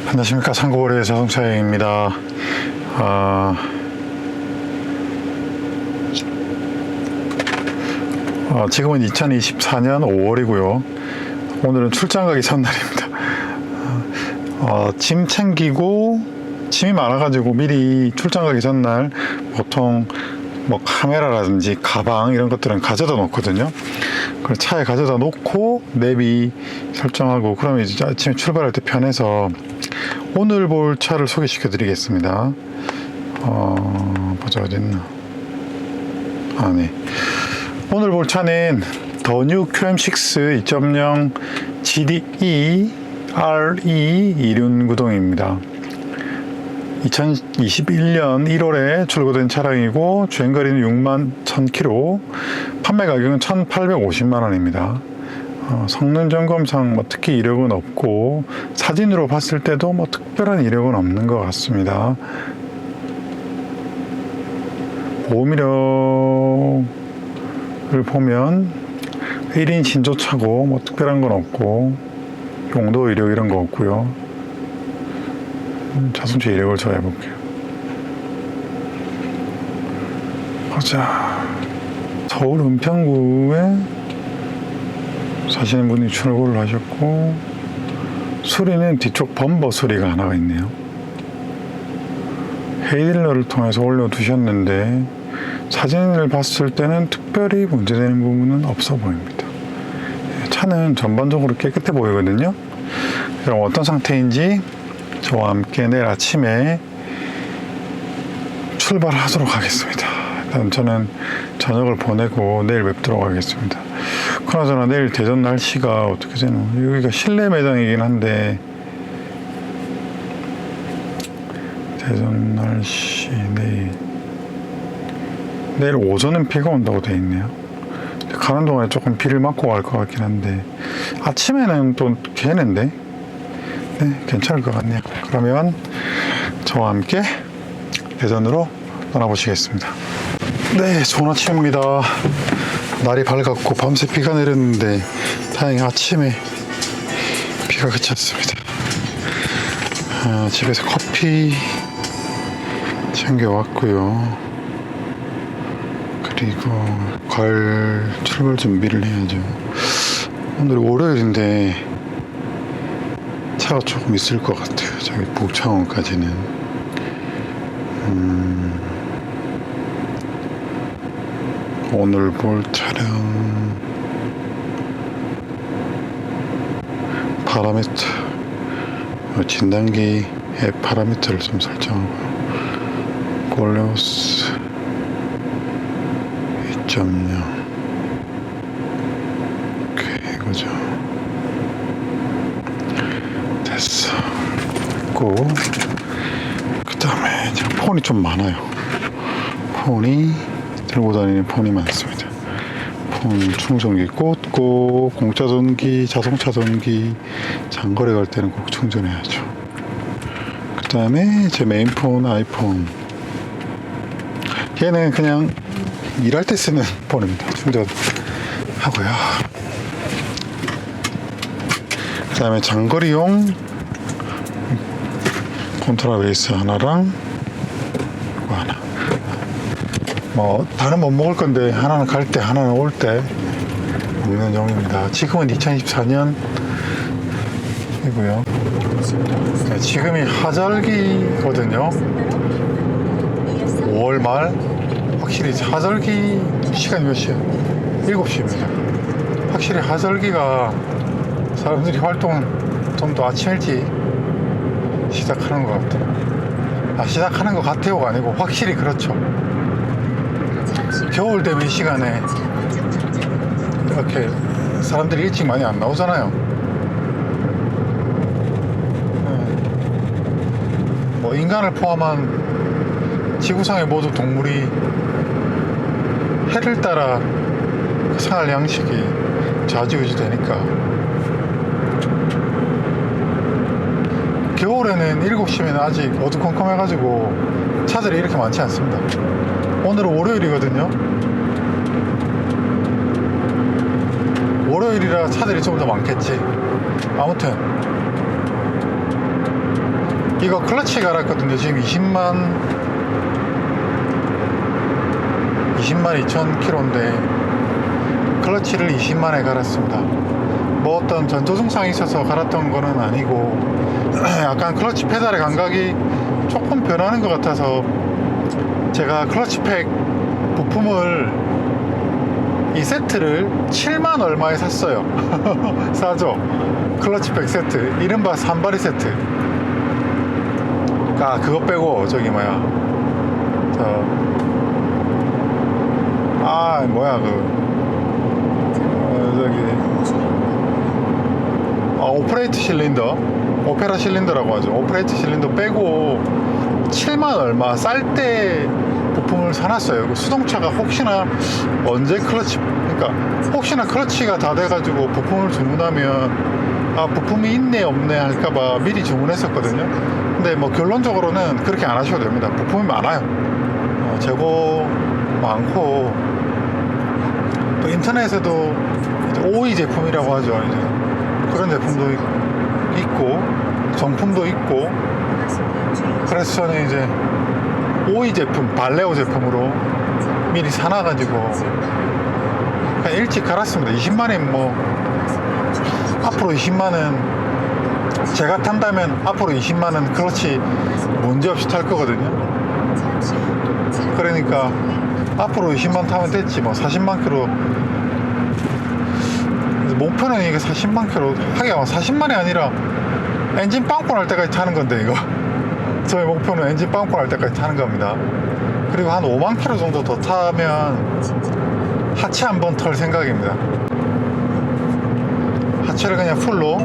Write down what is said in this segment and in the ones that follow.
안녕하십니까. 상고거래 자동차여행입니다. 지금은 2024년 5월이고요. 오늘은 출장 가기 전날입니다. 짐 챙기고 짐이 많아가지고 미리 출장 가기 전날 보통 뭐 카메라라든지 가방 이런 것들은 가져다 놓거든요. 그걸 차에 가져다 놓고 내비 설정하고 그러면 이제 아침에 출발할 때 편해서 오늘 볼 차를 소개시켜 드리겠습니다. 보자, 어딨나. 네. 오늘 볼 차는 더 뉴 QM6 2.0 GDE RE 이륜구동입니다. 2021년 1월에 출고된 차량이고 주행거리는 6만 1000km, 판매 가격은 1850만 원입니다. 성능 점검상 뭐 특히 이력은 없고 사진으로 봤을 때도 뭐 특별한 이력은 없는 것 같습니다. 보호이력을 보면 1인 신조차고 뭐 특별한 건 없고 용도 이력 이런 거 없고요. 자동차 이력을 저 해볼게요. 보자. 서울 은평구에 사시는 분이 출고를 하셨고, 수리는 뒤쪽 범버 수리가 하나가 있네요. 헤이딜러를 통해서 올려두셨는데 사진을 봤을 때는 특별히 문제되는 부분은 없어 보입니다. 차는 전반적으로 깨끗해 보이거든요. 그럼 어떤 상태인지 저와 함께 내일 아침에 출발하도록 하겠습니다. 일단 저는 저녁을 보내고 내일 뵙도록 하겠습니다. 그나저나 내일 대전 날씨가 어떻게 되나. 여기가 실내 매장이긴 한데 대전 날씨 내일 오전은 비가 온다고 돼 있네요. 가는 동안에 조금 비를 맞고 갈 것 같긴 한데 아침에는 또 개는데 괜찮을 것 같네요. 그러면 저와 함께 대전으로 떠나보시겠습니다. 네, 좋은 아침입니다. 날이 밝았고 밤새 비가 내렸는데 다행히 아침에 비가 그쳤습니다. 집에서 커피 챙겨왔고요. 그리고 가을 출발 준비를 해야죠. 오늘 월요일인데 차가 조금 있을 것 같아요. 저기 북창원까지는. 오늘 볼 차량 파라미터, 진단기의 파라미터를 좀 설정하고요. 골레오스 2.0 이거죠. 됐어. 됐고, 그 다음에 폰이 좀 많아요. 들고 다니는 폰이 많습니다. 폰 충전기 꽂고, 공짜 전기, 자동차 전기, 장거리 갈 때는 꼭 충전해야죠. 그 다음에 제 메인폰 아이폰. 얘는 그냥 일할 때 쓰는 폰입니다. 충전하고요. 그 다음에 장거리용 컨트라 베이스 하나랑 이거 하나. 뭐 다른 못 먹을 건데 하나는 갈 때 하나는 올 때 먹는 용입니다. 지금은 2024년이고요. 네, 지금이 하절기거든요. 5월 말. 확실히 하절기 시간이 몇 시야? 7시입니다. 확실히 하절기가 사람들이 활동을 좀 더 아침 일찍 시작하는 것 같아요. 시작하는 것 같아요가 아니고 확실히 그렇죠. 겨울 되면 이 시간에 이렇게 사람들이 일찍 많이 안 나오잖아요. 뭐 인간을 포함한 지구상의 모든 동물이 해를 따라 그 생활 양식이 좌지우지 되니까 겨울에는 7시면 아직 어두컴컴해가지고 차들이 이렇게 많지 않습니다. 오늘은 월요일이거든요. 월요일이라 차들이 좀 더 많겠지. 아무튼 이거 클러치 갈았거든요. 지금 20만 2천 킬로인데 클러치를 20만에 갈았습니다. 뭐 어떤 전조 증상이 있어서 갈았던 거는 아니고 약간 클러치 페달의 감각이 조금 변하는 것 같아서 제가 클러치팩 부품을 이 세트를 7만 얼마에 샀어요. 싸죠? 클러치팩 세트, 이른바 산바리 세트. 아, 그거 빼고 저기 뭐야, 오퍼레이트 실린더, 오페라 실린더라고 하죠. 오퍼레이트 실린더 빼고 7만 얼마 쌀 때 부품을 사놨어요. 그 수동차가 혹시나 언제 그러니까 혹시나 클러치가 다 돼가지고 부품을 주문하면 부품이 있네 없네 할까봐 미리 주문했었거든요. 근데 뭐 결론적으로는 그렇게 안 하셔도 됩니다. 부품이 많아요. 재고 많고, 또 인터넷에도 이제 OE 제품이라고 하죠. 이제 그런 제품도 있고 정품도 있고, 그래서 저는 이제 OE 제품, 발레오 제품으로 미리 사놔가지고 그냥 일찍 갈았습니다. 20만엔 뭐 앞으로 20만은 제가 탄다면 앞으로 20만은 클러치 문제없이 탈 거거든요. 그러니까 앞으로 20만 타면 됐지 뭐. 40만 킬로 목표는 이게 40만 킬로 하게, 40만이 아니라 엔진 빵꾸 날 때까지 타는 건데, 이거 저의 목표는 엔진 빵꾸 날 때까지 타는 겁니다. 그리고 한 5만 킬로 정도 더 타면 하체 한번 털 생각입니다. 하체를 그냥 풀로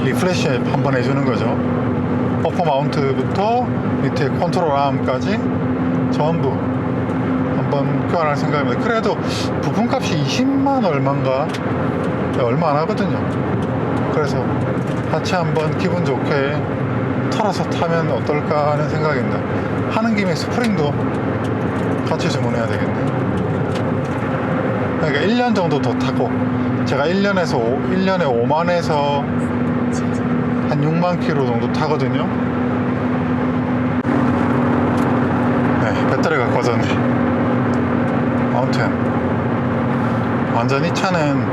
리프레시 한번 해주는 거죠. 버퍼 마운트부터 밑에 컨트롤 아음까지 전부 한번 교환할 생각입니다. 그래도 부품값이 20만 얼마인가 얼마 안 하거든요. 그래서 하체 한번 기분 좋게 털어서 타면 어떨까 하는 생각입니다. 하는 김에 스프링도 같이 주문해야 되겠네. 그러니까 1년 정도 더 타고, 제가 1년에 5만에서 한 6만 킬로 정도 타거든요. 네, 배터리가 꺼졌네. 아무튼 완전 이 차는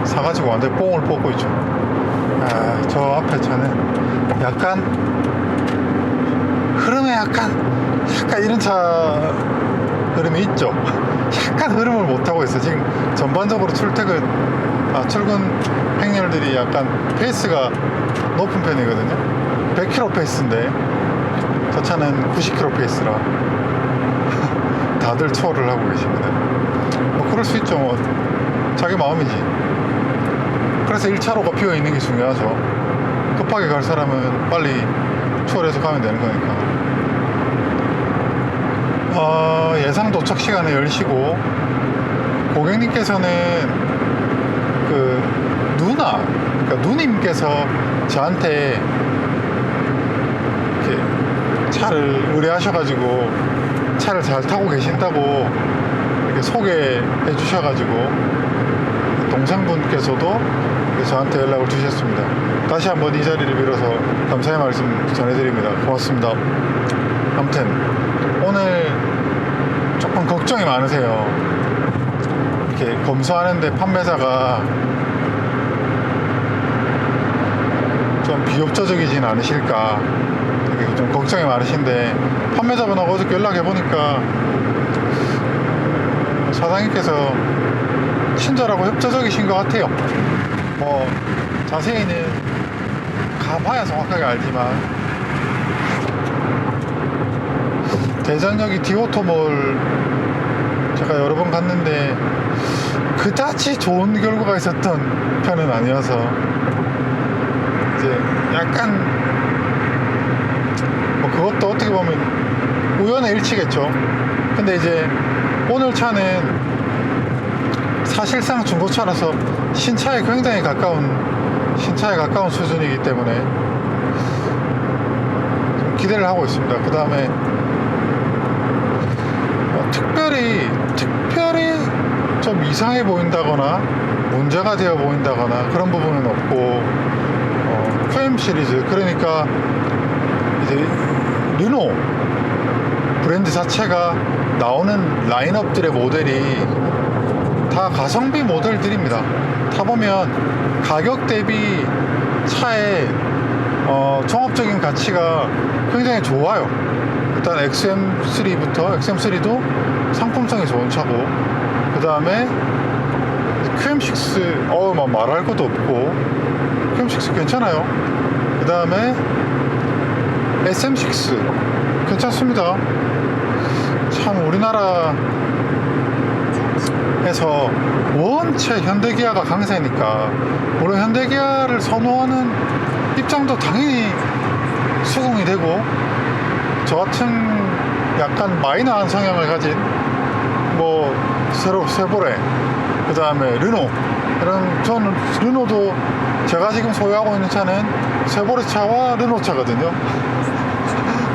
사가지고 완전 뽕을 뽑고 있죠. 저 앞에 차는 약간 흐름에 약간 이런 차 흐름이 있죠. 약간 흐름을 못하고 있어. 지금 전반적으로 출근 행렬들이 약간 페이스가 높은 편이거든요. 100km 페이스인데 저 차는 90km 페이스라 다들 초월을 하고 계십니다. 뭐 그럴 수 있죠. 뭐 자기 마음이지. 그래서 1차로가 비어 있는 게 중요하죠. 급하게 갈 사람은 빨리 초월해서 가면 되는 거니까. 예상 도착 시간은 10시고, 고객님께서는 그러니까 누님께서 저한테 이렇게 차를 의뢰하셔가지고 차를 잘 타고 계신다고 이렇게 소개해 주셔가지고 동생분께서도 저한테 연락을 주셨습니다. 다시 한번 이 자리를 빌어서 감사의 말씀 전해드립니다. 고맙습니다. 아무튼 오늘 조금 걱정이 많으세요. 이렇게 검수하는데 판매사가 좀 비협조적이진 않으실까, 되게 좀 걱정이 많으신데, 판매자분하고 어저께 연락해보니까 사장님께서 친절하고 협조적이신 것 같아요. 뭐 자세히는 가봐야 정확하게 알지만, 대전역이 디오토몰 제가 여러 번 갔는데 그다지 좋은 결과가 있었던 편은 아니어서 이제 약간 뭐 그것도 어떻게 보면 우연의 일치겠죠. 근데 이제 오늘 차는 사실상 중고차라서 신차에 굉장히 가까운 수준이기 때문에 좀 기대를 하고 있습니다. 그 다음에 특별히 좀 이상해 보인다거나 문제가 되어 보인다거나 그런 부분은 없고, QM 시리즈, 그러니까 이제 르노 브랜드 자체가 나오는 라인업들의 모델이 다 가성비 모델들입니다. 타보면 가격 대비 차의 종합적인 가치가 굉장히 좋아요. 일단 XM3부터, XM3도 상품성이 좋은 차고, 그 다음에 QM6 막 말할 것도 없고 QM6 괜찮아요. 그 다음에 SM6 괜찮습니다. 참 우리나라에서 원체 현대기아가 강세니까 물론 현대기아를 선호하는 입장도 당연히 수긍이 되고, 저 같은 약간 마이너한 성향을 가진 뭐 세보레, 그 다음에 르노, 이런, 저는 르노도 제가 지금 소유하고 있는 차는 세보레 차와 르노 차거든요.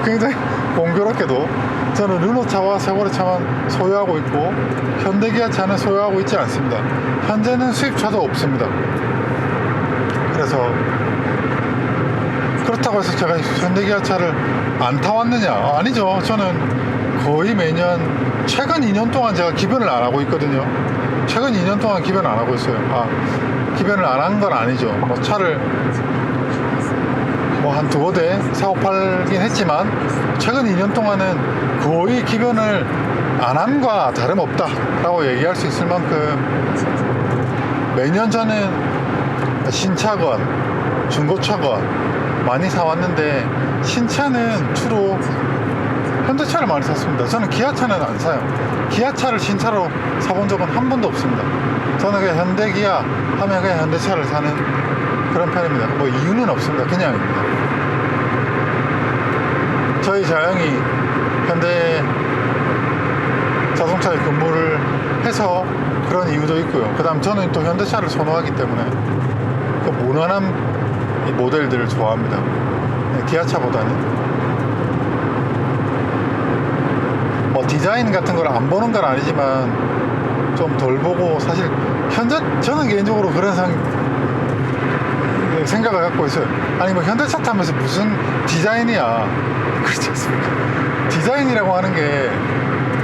굉장히 공교롭게도 저는 르노 차와 세보레 차만 소유하고 있고 현대기아 차는 소유하고 있지 않습니다. 현재는 수입차도 없습니다. 그래서 그렇다고 해서 제가 현대기아 차를 안 타왔느냐? 아니죠. 저는 거의 매년 최근 2년 동안 제가 기변을 안 하고 있거든요. 최근 2년 동안 기변을 안 하고 있어요. 기변을 안 한 건 아니죠. 뭐 차를 뭐 한 두어 대 사고 팔긴 했지만 최근 2년 동안은 거의 기변을 안 함과 다름없다 라고 얘기할 수 있을 만큼 매년 저는 신차건 중고차건 많이 사왔는데, 신차는 주로 현대차를 많이 샀습니다. 저는 기아차는 안 사요. 기아차를 신차로 사본 적은 한 번도 없습니다. 저는 그냥 현대기아 하면 그냥 현대차를 사는 그런 편입니다. 뭐 이유는 없습니다. 그냥입니다. 저희 자영이 현대 자동차에 근무를 해서 그런 이유도 있고요. 그 다음 저는 또 현대차를 선호하기 때문에 그 무난한 이 모델들을 좋아합니다. 기아차보다는 뭐 디자인 같은 걸 안 보는 건 아니지만 좀 덜 보고, 사실 저는 개인적으로 그런 생각을 갖고 있어요. 아니 뭐 현대차 타면서 무슨 디자인이야, 그렇지 않습니까? 디자인이라고 하는 게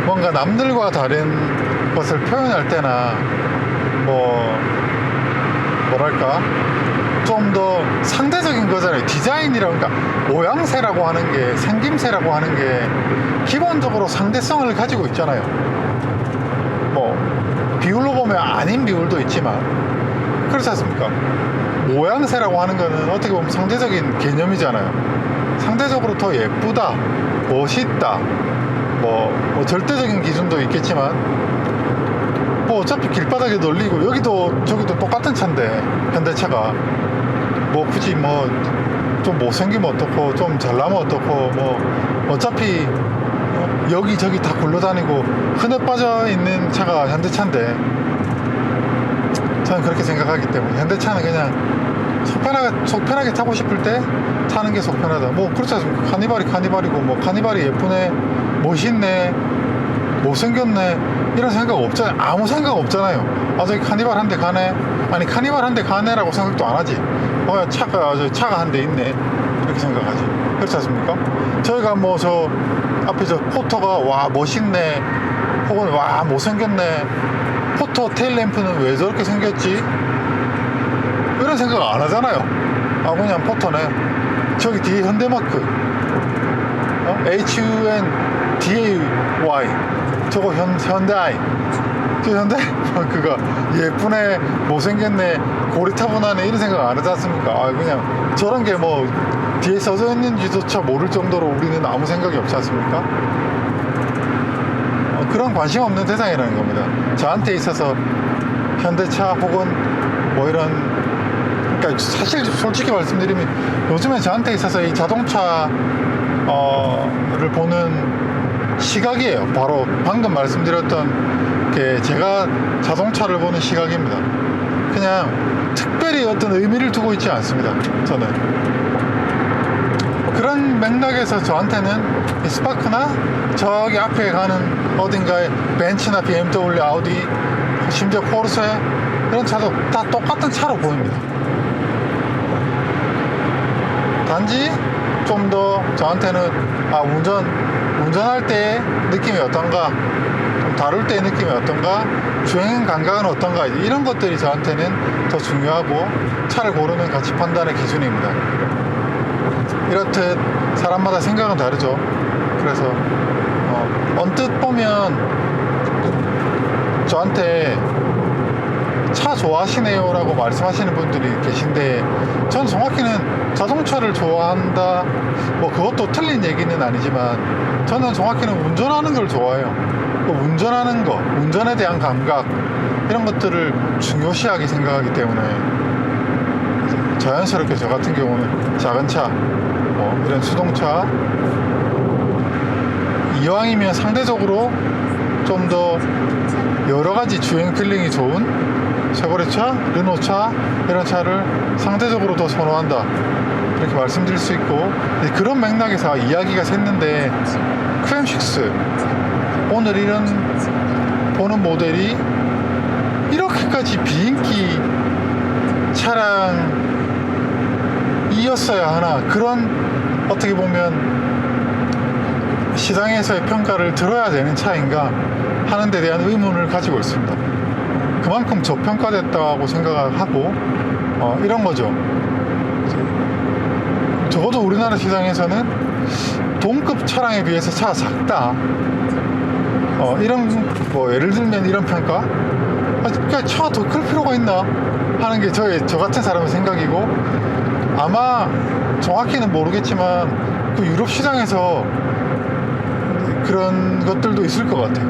뭔가 남들과 다른 것을 표현할 때나 뭐랄까 좀 더 상대적인 거잖아요. 디자인이라고, 그러니까 모양새라고 하는 게, 생김새라고 하는 게 기본적으로 상대성을 가지고 있잖아요. 뭐 비율로 보면 아닌 비율도 있지만 그렇지 않습니까? 모양새라고 하는 거는 어떻게 보면 상대적인 개념이잖아요. 상대적으로 더 예쁘다, 멋있다, 뭐 절대적인 기준도 있겠지만 뭐 어차피 길바닥에 널리고 여기도 저기도 똑같은 차인데 현대차가 뭐 굳이 뭐 좀 못생기면 어떻고 좀 잘나면 어떻고 뭐 어차피 여기저기 다 굴러다니고 흔해 빠져 있는 차가 현대차인데, 저는 그렇게 생각하기 때문에 현대차는 그냥 속편하게 타고 싶을 때 타는 게 속편하다. 뭐 그렇지 않습니까? 카니발이고 뭐 카니발이 예쁘네, 멋있네, 못생겼네 이런 생각 없잖아요. 아무 생각 없잖아요. 저기 카니발 한 대 가네, 아니 카니발 한 대 가네라고 생각도 안 하지. 차가 한 대 있네 이렇게 생각하지. 그렇지 않습니까? 저희가 뭐 저 앞에 저 포터가 와 멋있네, 혹은 와 못생겼네, 포터 테일램프는 왜 저렇게 생겼지, 이런 생각 안 하잖아요. 그냥 포터네. 저기 뒤에 현대마크 HUNDAY 저거 현대아이, 저 현대마크가 예쁘네, 못생겼네, 고리타분하네 이런 생각 안 하지 않습니까? 그냥 저런 게 뭐 뒤에 써져 있는지조차 모를 정도로 우리는 아무 생각이 없지 않습니까? 그런 관심 없는 대상이라는 겁니다. 저한테 있어서 현대차 혹은 뭐 이런, 그러니까 사실 솔직히 말씀드리면 요즘에 저한테 있어서 이 자동차를 보는 시각이에요. 바로 방금 말씀드렸던 게 제가 자동차를 보는 시각입니다. 그냥 특별히 어떤 의미를 두고 있지 않습니다. 저는 그런 맥락에서 저한테는 이 스파크나 저기 앞에 가는 어딘가에 벤츠나 BMW, 아우디, 심지어 포르쉐 이런 차도 다 똑같은 차로 보입니다. 단지 좀 더 저한테는 운전할 때 느낌이 어떤가, 좀 다룰 때 느낌이 어떤가, 주행 감각은 어떤가, 이런 것들이 저한테는 더 중요하고 차를 고르는 가치 판단의 기준입니다. 이렇듯 사람마다 생각은 다르죠. 그래서 언뜻 보면 저한테 차 좋아하시네요 라고 말씀하시는 분들이 계신데, 전 정확히는 자동차를 좋아한다, 뭐 그것도 틀린 얘기는 아니지만 저는 정확히는 운전하는 걸 좋아해요. 운전하는 거, 운전에 대한 감각, 이런 것들을 중요시하게 생각하기 때문에 자연스럽게 저 같은 경우는 작은 차, 이런 수동차, 이왕이면 상대적으로 좀 더 여러가지 주행 필링이 좋은 쉐보레차, 르노차, 이런 차를 상대적으로 더 선호한다, 이렇게 말씀드릴 수 있고, 그런 맥락에서 이야기가 샜는데 QM6 오늘 이런 보는 모델이 이렇게까지 비인기 차량이었어야 하나, 그런 어떻게 보면 시장에서의 평가를 들어야 되는 차인가 하는 데 대한 의문을 가지고 있습니다. 그만큼 저평가됐다고 생각을 하고 이런 거죠. 적어도 우리나라 시장에서는 동급 차량에 비해서 차가 작다, 이런 뭐 예를 들면 이런 평가, 그러니까 차가 더 클 필요가 있나 하는 게 저 같은 사람의 생각이고, 아마 정확히는 모르겠지만 그 유럽 시장에서 그런 것들도 있을 것 같아요.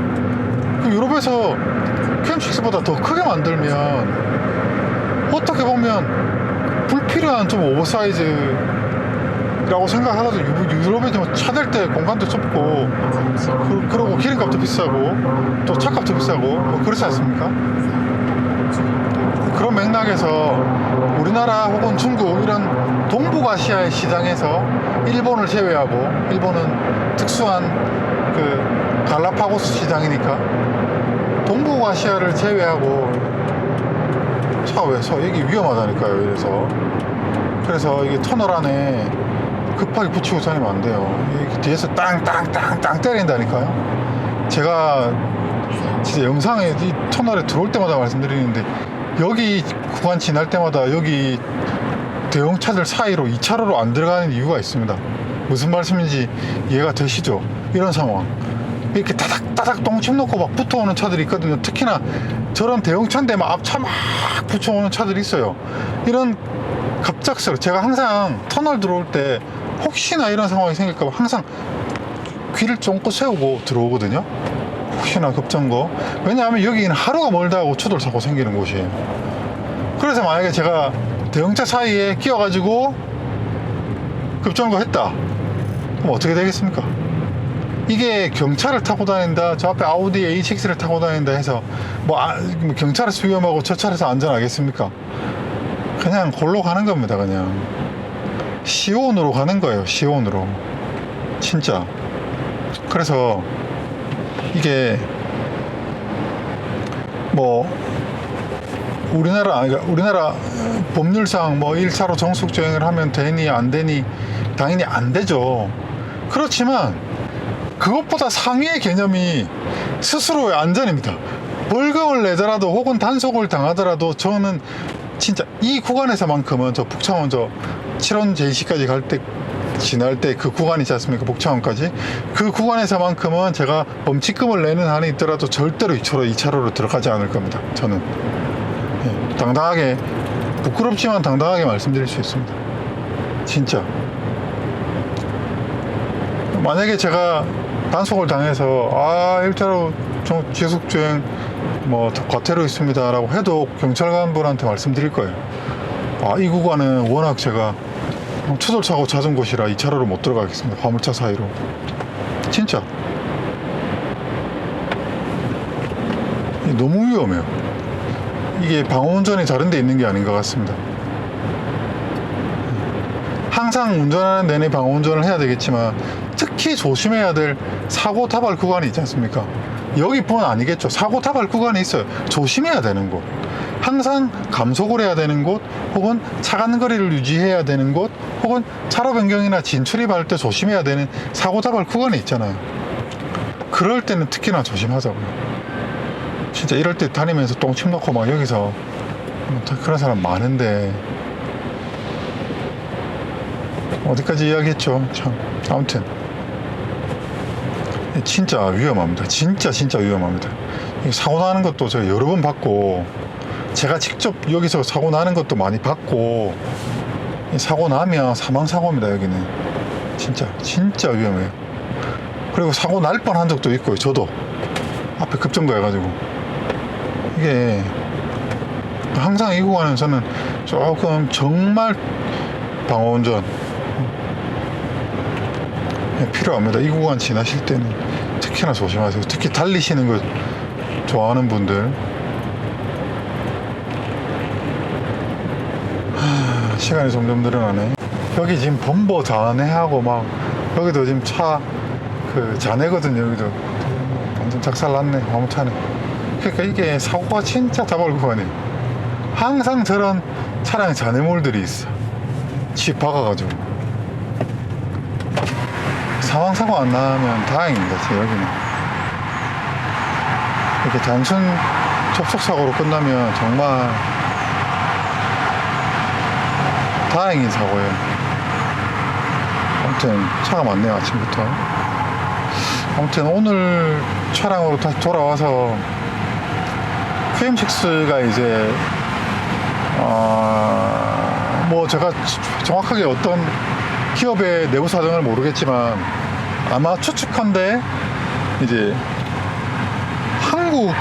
그 유럽에서 QM6보다 더 크게 만들면 어떻게 보면 불필요한 좀 오버사이즈라고 생각하거든요. 유럽에 좀 차 댈 때 공간도 좁고, 그러고 기름값도 비싸고 또 차값도 비싸고 뭐 그렇지 않습니까? 그런 맥락에서 우리나라 혹은 중국 이런 동북아시아의 시장에서 일본을 제외하고, 일본은 특수한 그 갈라파고스 시장이니까 동북아시아를 제외하고 차가 왜 여기 위험하다니까요. 그래서 이게 터널 안에 급하게 붙이고 다니면 안 돼요. 뒤에서 땅 때린다니까요. 제가 진짜 영상에 이 터널에 들어올 때마다 말씀드리는데, 여기 구간 지날 때마다 여기 대형차들 사이로 2차로로 안 들어가는 이유가 있습니다. 무슨 말씀인지 이해가 되시죠? 이런 상황, 이렇게 따닥 똥침 놓고 막 붙어오는 차들이 있거든요. 특히나 저런 대형차인데 막 앞차 막 붙여오는 차들이 있어요. 이런 갑작스러워, 제가 항상 터널 들어올 때 혹시나 이런 상황이 생길까봐 항상 귀를 쫑긋 세우고 들어오거든요. 혹시나 급정거. 왜냐하면 여기는 하루가 멀다 하고 추돌 사고 생기는 곳이에요. 그래서 만약에 제가 대형차 사이에 끼어가지고 급정거 했다, 그럼 어떻게 되겠습니까? 이게 경차를 타고 다닌다, 저 앞에 아우디 A6를 타고 다닌다 해서 뭐 경차에서 위험하고 저 차에서 안전하겠습니까? 그냥 골로 가는 겁니다. 그냥 시온으로 가는 거예요. 시온으로, 진짜. 그래서 이게 뭐 우리나라 법률상 뭐 1차로 정속 주행을 하면 되니 안 되니, 당연히 안 되죠. 그렇지만 그것보다 상위의 개념이 스스로의 안전입니다. 벌금을 내더라도 혹은 단속을 당하더라도 저는 진짜 이 구간에서만큼은, 저 북창원 저 7원 JC까지 갈 때 지날 때 그 구간 있지 않습니까? 북창원까지 그 구간에서만큼은 제가 범칙금을 내는 한이 있더라도 절대로 2차로로 들어가지 않을 겁니다. 저는 당당하게, 부끄럽지만 당당하게 말씀드릴 수 있습니다. 진짜. 만약에 제가 단속을 당해서 1차로 지속주행 뭐 과태료 있습니다 라고 해도 경찰관분한테 말씀드릴 거예요. 이 구간은 워낙 제가 추돌차고 잦은 곳이라 2차로로 못 들어가겠습니다. 화물차 사이로. 진짜 너무 위험해요. 이게 방어운전이 다른 데 있는 게 아닌 것 같습니다. 항상 운전하는 내내 방어운전을 해야 되겠지만, 특히 조심해야 될 사고 다발 구간이 있지 않습니까? 여기뿐 아니겠죠. 사고 다발 구간이 있어요. 조심해야 되는 곳, 항상 감속을 해야 되는 곳, 혹은 차간 거리를 유지해야 되는 곳, 혹은 차로 변경이나 진출입할 때 조심해야 되는 사고 다발 구간이 있잖아요. 그럴 때는 특히나 조심하자고요. 진짜 이럴 때 다니면서 똥침 넣고 막 여기서 그런 사람 많은데 어디까지 이야기했죠? 참 아무튼 진짜 위험합니다. 진짜 위험합니다. 사고 나는 것도 제가 여러 번 봤고 제가 직접 여기서 사고 나는 것도 많이 봤고 사고 나면 사망사고입니다. 여기는 진짜 위험해요. 그리고 사고 날 뻔한 적도 있고요. 저도 앞에 급정거 해가지고 이게 항상 이 구간에서는 조금 정말 방어운전 필요합니다. 이 구간 지나실 때는 특히나 조심하세요. 특히 달리시는 거 좋아하는 분들. 시간이 점점 늘어나네. 여기 지금 범버 잔해하고 막 여기도 지금 차 그 잔해거든요. 여기도 완전 작살났네. 화물차네. 그러니까 이게 사고가 진짜 다발구간이에요. 항상 저런 차량 잔해물들이 있어. 집 박아가지고 사망사고 안 나면 다행입니다. 여기는 이렇게 단순 접촉사고로 끝나면 정말 다행인 사고예요. 아무튼 차가 많네요. 아침부터. 아무튼 오늘 차량으로 다시 돌아와서 QM6가 이제 뭐 제가 정확하게 어떤 기업의 내부 사정을 모르겠지만 아마 추측한데 이제 한국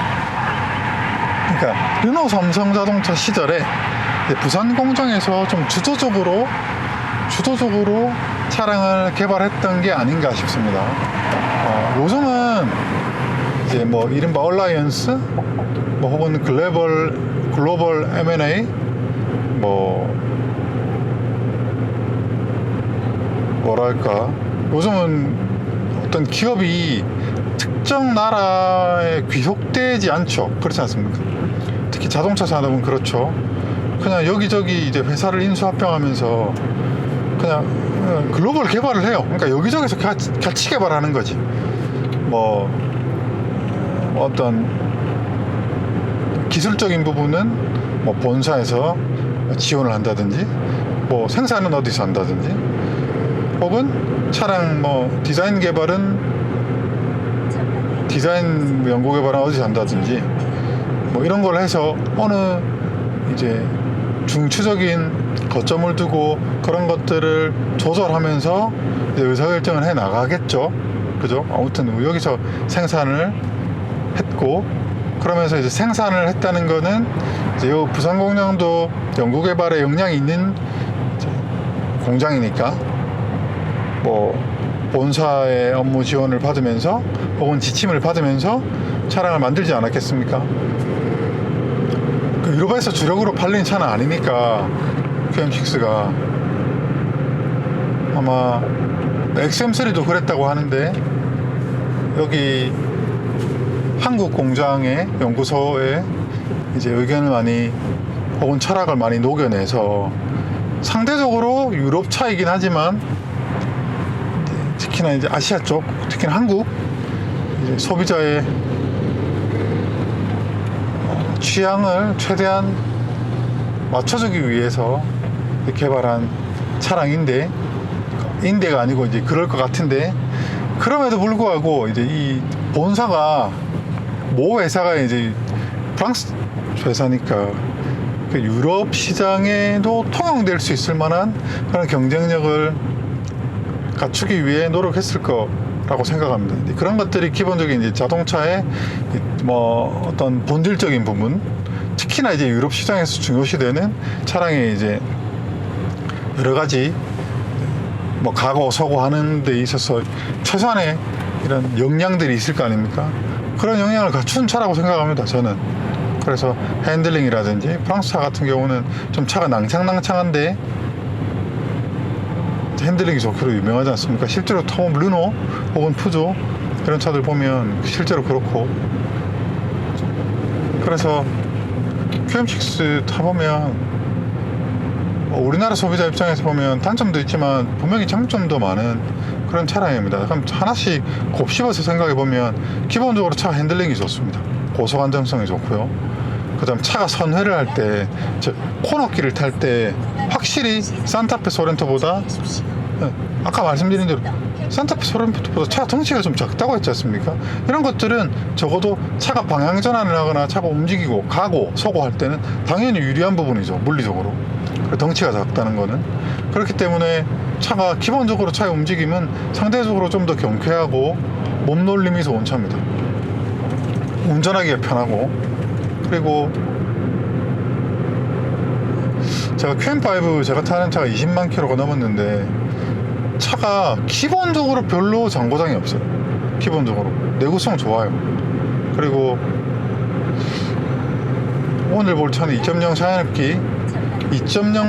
그러니까 르노 삼성 자동차 시절에 부산 공장에서 좀 주도적으로 차량을 개발했던 게 아닌가 싶습니다. 요즘은 이제 뭐 이른바 얼라이언스 뭐 혹은 글로벌 M&A 뭐 뭐랄까 요즘은 어떤 기업이 특정 나라에 귀속되지 않죠. 그렇지 않습니까? 특히 자동차 산업은 그렇죠. 그냥 여기저기 이제 회사를 인수합병하면서 그냥 글로벌 개발을 해요. 그러니까 여기저기서 같이 개발하는 거지. 뭐 어떤 기술적인 부분은 뭐 본사에서 지원을 한다든지 뭐 생산은 어디서 한다든지 혹은 차량 뭐 디자인 개발은 디자인 연구 개발은 어디서 한다든지 뭐 이런 걸 해서 어느 이제 중추적인 거점을 두고 그런 것들을 조절하면서 의사결정을 해 나가겠죠. 그죠? 아무튼 여기서 생산을 했고 그러면서 이제 생산을 했다는 거는 이제 요 부산 공장도 연구개발에 역량이 있는 공장이니까 뭐 본사의 업무 지원을 받으면서 혹은 지침을 받으면서 차량을 만들지 않았겠습니까? 그 유럽에서 주력으로 팔린 차는 아니니까 QM6가 아마 XM3도 그랬다고 하는데 여기 한국 공장의 연구소에 이제 의견을 많이 혹은 철학을 많이 녹여내서 상대적으로 유럽 차이긴 하지만 특히나 이제 아시아 쪽, 특히나 한국 이제 소비자의 취향을 최대한 맞춰주기 위해서 개발한 차량인데 인대가 아니고 이제 그럴 것 같은데 그럼에도 불구하고 이제 이 본사가 모 회사가 이제 프랑스 회사니까 그 유럽 시장에도 통용될 수 있을 만한 그런 경쟁력을 갖추기 위해 노력했을 거라고 생각합니다. 그런 것들이 기본적인 이제 자동차의 뭐 어떤 본질적인 부분, 특히나 이제 유럽 시장에서 중요시되는 차량의 이제 여러 가지 뭐 가고 서고 하는 데 있어서 최소한의 이런 역량들이 있을 거 아닙니까? 그런 역량을 갖춘 차라고 생각합니다. 저는. 그래서 핸들링이라든지 프랑스 차 같은 경우는 좀 차가 낭창낭창한데 핸들링이 좋기로 유명하지 않습니까? 실제로 르노 혹은 푸조 이런 차들 보면 실제로 그렇고 그래서 QM6 타보면 우리나라 소비자 입장에서 보면 단점도 있지만 분명히 장점도 많은 그런 차량입니다. 그럼 하나씩 곱씹어서 생각해 보면 기본적으로 차 핸들링이 좋습니다. 고속 안정성이 좋고요. 그 다음 차가 선회를 할 때, 코너길을 탈 때 확실히 산타페 소렌토보다, 아까 말씀드린 대로 산타페 소렌토보다 차가 덩치가 좀 작다고 했지 않습니까? 이런 것들은 적어도 차가 방향 전환을 하거나 차가 움직이고 가고 서고 할 때는 당연히 유리한 부분이죠, 물리적으로. 덩치가 작다는 거는. 그렇기 때문에 차가 기본적으로 차의 움직임은 상대적으로 좀 더 경쾌하고 몸놀림이 좋은 차입니다. 운전하기가 편하고, 그리고 제가 QM5 제가 타는 차가 20만 킬로가 넘었는데 차가 기본적으로 별로 장고장이 없어요. 기본적으로 내구성 좋아요. 그리고 오늘 볼 차는 2.0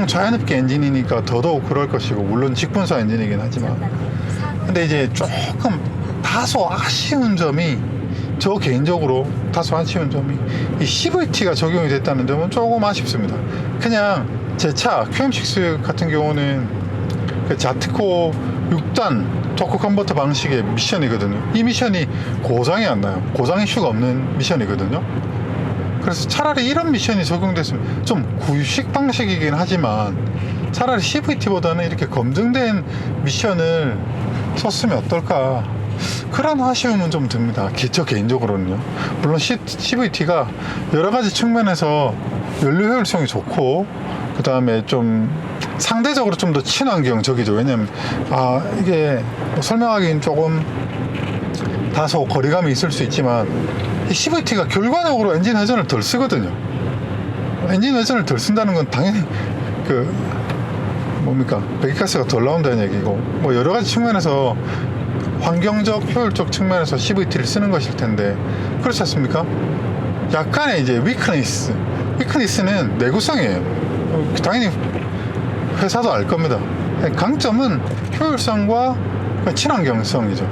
자연흡기 엔진이니까 더더욱 그럴 것이고, 물론 직분사 엔진이긴 하지만, 근데 이제 조금 다소 아쉬운 점이, 저 개인적으로 다소 아쉬운 점이 이 CVT가 적용이 됐다는 점은 조금 아쉽습니다. 그냥 제 차 QM6 같은 경우는 그 자트코 6단 토크 컨버터 방식의 미션이거든요. 이 미션이 고장이 안 나요. 고장 이슈가 없는 미션이거든요. 그래서 차라리 이런 미션이 적용됐으면, 좀 구식 방식이긴 하지만 차라리 CVT보다는 이렇게 검증된 미션을 썼으면 어떨까, 그런 아쉬움은 좀 듭니다. 저 개인적으로는요. 물론 CVT가 여러 가지 측면에서 연료 효율성이 좋고, 그 다음에 좀 상대적으로 좀 더 친환경적이죠. 왜냐면 이게 뭐 설명하기는 조금 다소 거리감이 있을 수 있지만, 이 CVT가 결과적으로 엔진 회전을 덜 쓰거든요. 엔진 회전을 덜 쓴다는 건 당연히 배기가스가 덜 나온다는 얘기고, 뭐 여러 가지 측면에서 환경적 효율적 측면에서 CVT를 쓰는 것일 텐데, 그렇지 않습니까? 약간의 이제 위크니스는 내구성이에요. 당연히 회사도 알 겁니다. 강점은 효율성과 친환경성이죠.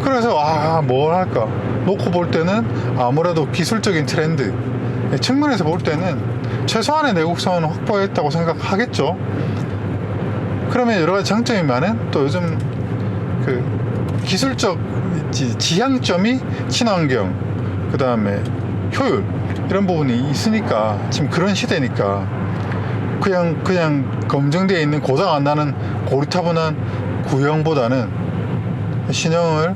그래서 뭘 할까 놓고 볼 때는 아무래도 기술적인 트렌드 측면에서 볼 때는 최소한의 내구성은 확보했다고 생각하겠죠. 그러면 여러 가지 장점이 많은, 또 요즘 기술적 지향점이 친환경, 그 다음에 효율, 이런 부분이 있으니까, 지금 그런 시대니까 그냥 검증되어 있는 고장 안 나는 고리타분한 구형보다는 신형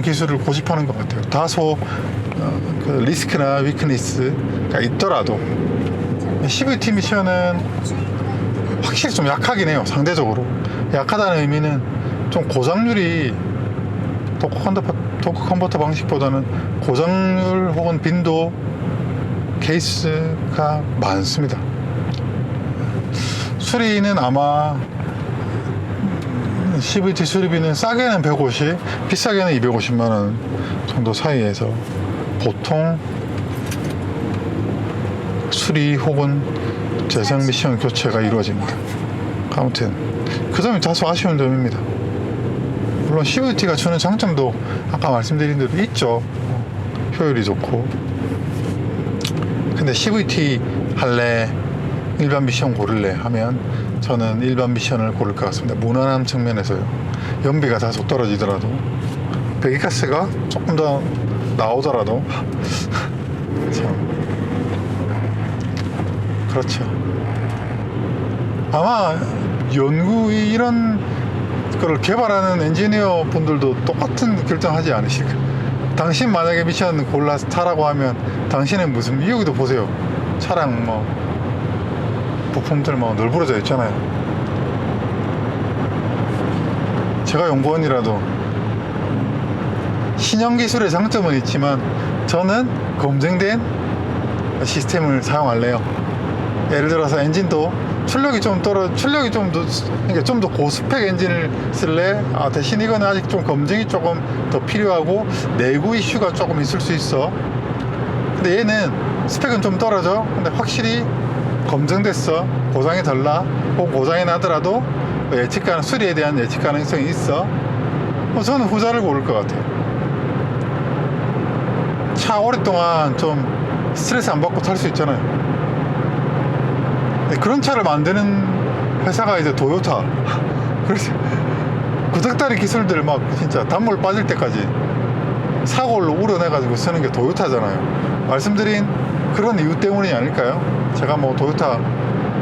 기술을 고집하는 것 같아요. 다소 리스크나 위크니스가 있더라도 CVT 미션은 확실히 좀 약하긴 해요. 상대적으로 약하다는 의미는 좀 고장률이 토크 컨버터 방식보다는 고장률 혹은 빈도 케이스가 많습니다. 수리는 아마 CVT 수리비는 싸게는 150, 비싸게는 250만원 정도 사이에서 보통 수리 혹은 재생 미션 교체가 이루어집니다. 아무튼 그 점이 다소 아쉬운 점입니다. 물론 CVT가 주는 장점도 아까 말씀드린 대로 있죠. 효율이 좋고. 근데 CVT 할래, 일반 미션 고를래 하면 저는 일반 미션을 고를 것 같습니다. 무난한 측면에서요. 연비가 다소 떨어지더라도, 배기가스가 조금 더 나오더라도 참 그렇죠. 아마 이런 거를 개발하는 엔지니어 분들도 똑같은 결정하지 않으실까. 당신 만약에 미션 골라서 타라고 하면 당신은 무슨, 여기도 보세요. 차량 부품들 널브러져 있잖아요. 제가 연구원이라도 신형 기술의 장점은 있지만 저는 검증된 시스템을 사용할래요. 예를 들어서 엔진도 출력이 좀 더 고스펙 엔진을 쓸래? 대신 이거는 아직 좀 검증이 조금 더 필요하고 내구 이슈가 조금 있을 수 있어. 근데 얘는 스펙은 좀 떨어져. 근데 확실히 검증됐어. 고장이 덜 나. 혹은 고장이 나더라도 수리에 대한 예측 가능성이 있어. 저는 후자를 고를 것 같아요. 차 오랫동안 좀 스트레스 안 받고 탈 수 있잖아요. 그런 차를 만드는 회사가 이제 도요타. 그래서 구닥다리 기술들 막 진짜 단물 빠질 때까지 사고를 우려내가지고 쓰는 게 도요타잖아요. 말씀드린 그런 이유 때문이 아닐까요? 제가 뭐 도요타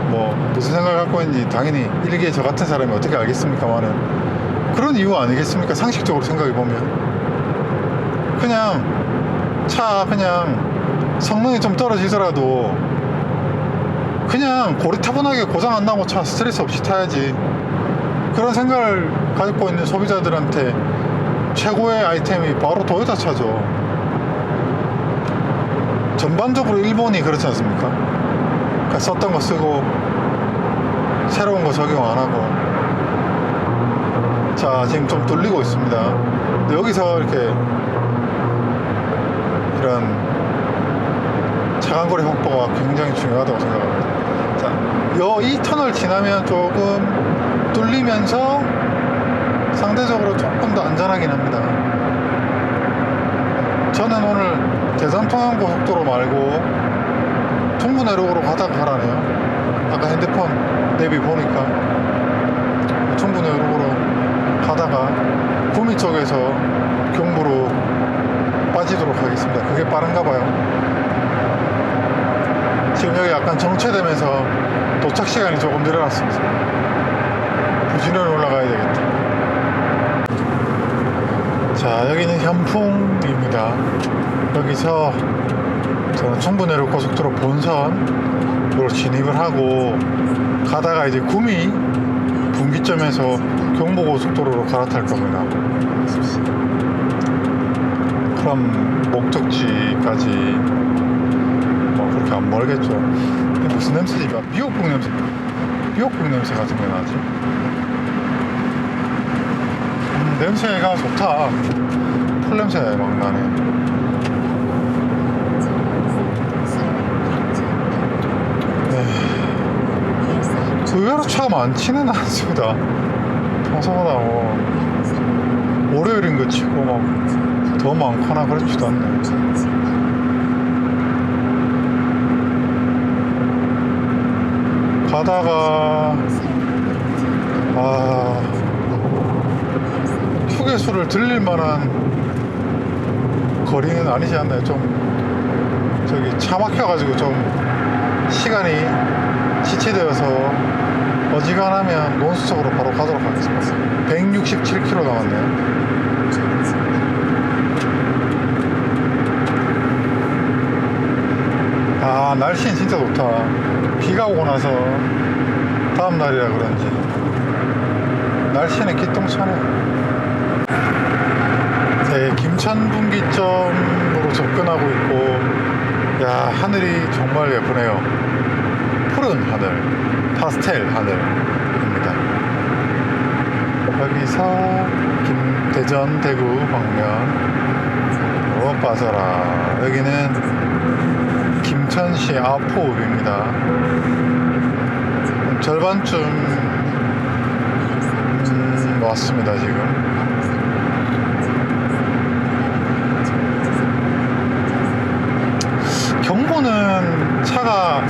뭐 무슨 생각을 갖고 있는지 당연히 일개 저 같은 사람이 어떻게 알겠습니까만은 그런 이유 아니겠습니까? 상식적으로 생각해 보면 그냥 차 그냥 성능이 좀 떨어지더라도 그냥 고리타분하게 고장 안 나고 차 스트레스 없이 타야지. 그런 생각을 가지고 있는 소비자들한테 최고의 아이템이 바로 도요타 차죠. 전반적으로 일본이 그렇지 않습니까? 그러니까 썼던 거 쓰고 새로운 거 적용 안 하고. 자, 지금 좀 뚫리고 있습니다. 근데 여기서 이렇게 이런 차간거리 확보가 굉장히 중요하다고 생각합니다. 자, 이 터널 지나면 조금 뚫리면서 상대적으로 조금 더 안전하긴 합니다. 저는 오늘 대전통영고속도로 말고 중부내륙으로 가다가 가라네요. 아까 핸드폰 내비 보니까 중부내륙으로 가다가 구미 쪽에서 경부로 빠지도록 하겠습니다. 그게 빠른가 봐요. 지금 여기 약간 정체되면서 도착 시간이 조금 늘어났습니다. 부지런히 올라가야 되겠다. 자, 여기는 현풍입니다. 여기서 저는 중부내륙 고속도로 본선으로 진입을 하고 가다가 이제 구미 분기점에서 경부고속도로로 갈아탈 겁니다. 그럼 목적지까지 뭐 그렇게 안 멀겠죠. 무슨 냄새지? 미역국 냄새. 미역국 냄새 같은 게 나지? 냄새가 좋다. 풀 냄새 막 나네. 의외로 차가 많지는 않습니다. 평소보다 뭐 월요일인 거 치고 막 더 많거나 그렇지도 않네. 가다가 휴게소를 들릴 만한 거리는 아니지 않나요? 좀 저기 차 막혀가지고 좀 시간이 지체되어서 어지간하면 논수 쪽으로 바로 가도록 하겠습니다. 167km 남았네요. 날씨는 진짜 좋다. 비가 오고 나서 다음 날이라 그런지 날씨는 기똥차네. 네, 김천 분기점으로 접근하고 있고, 야, 하늘이 정말 예쁘네요. 푸른 하늘, 파스텔 하늘입니다. 여기서 대전 대구 방면으로 빠져라. 여기는 김천시 아포읍입니다. 절반쯤 왔습니다. 지금 경부는 차가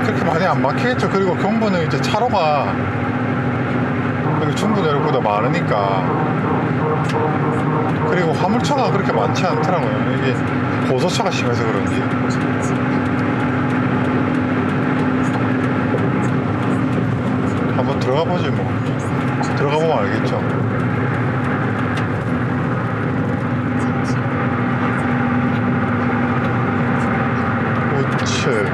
그렇게 많이 안 막히겠죠. 그리고 경부는 이제 차로가 여기 중부내륙보다 많으니까, 그리고 화물차가 그렇게 많지 않더라고요. 이게 고속차가 심해서 그런지. 한번 들어가 보지 뭐. 들어가 보면 알겠죠. 우측,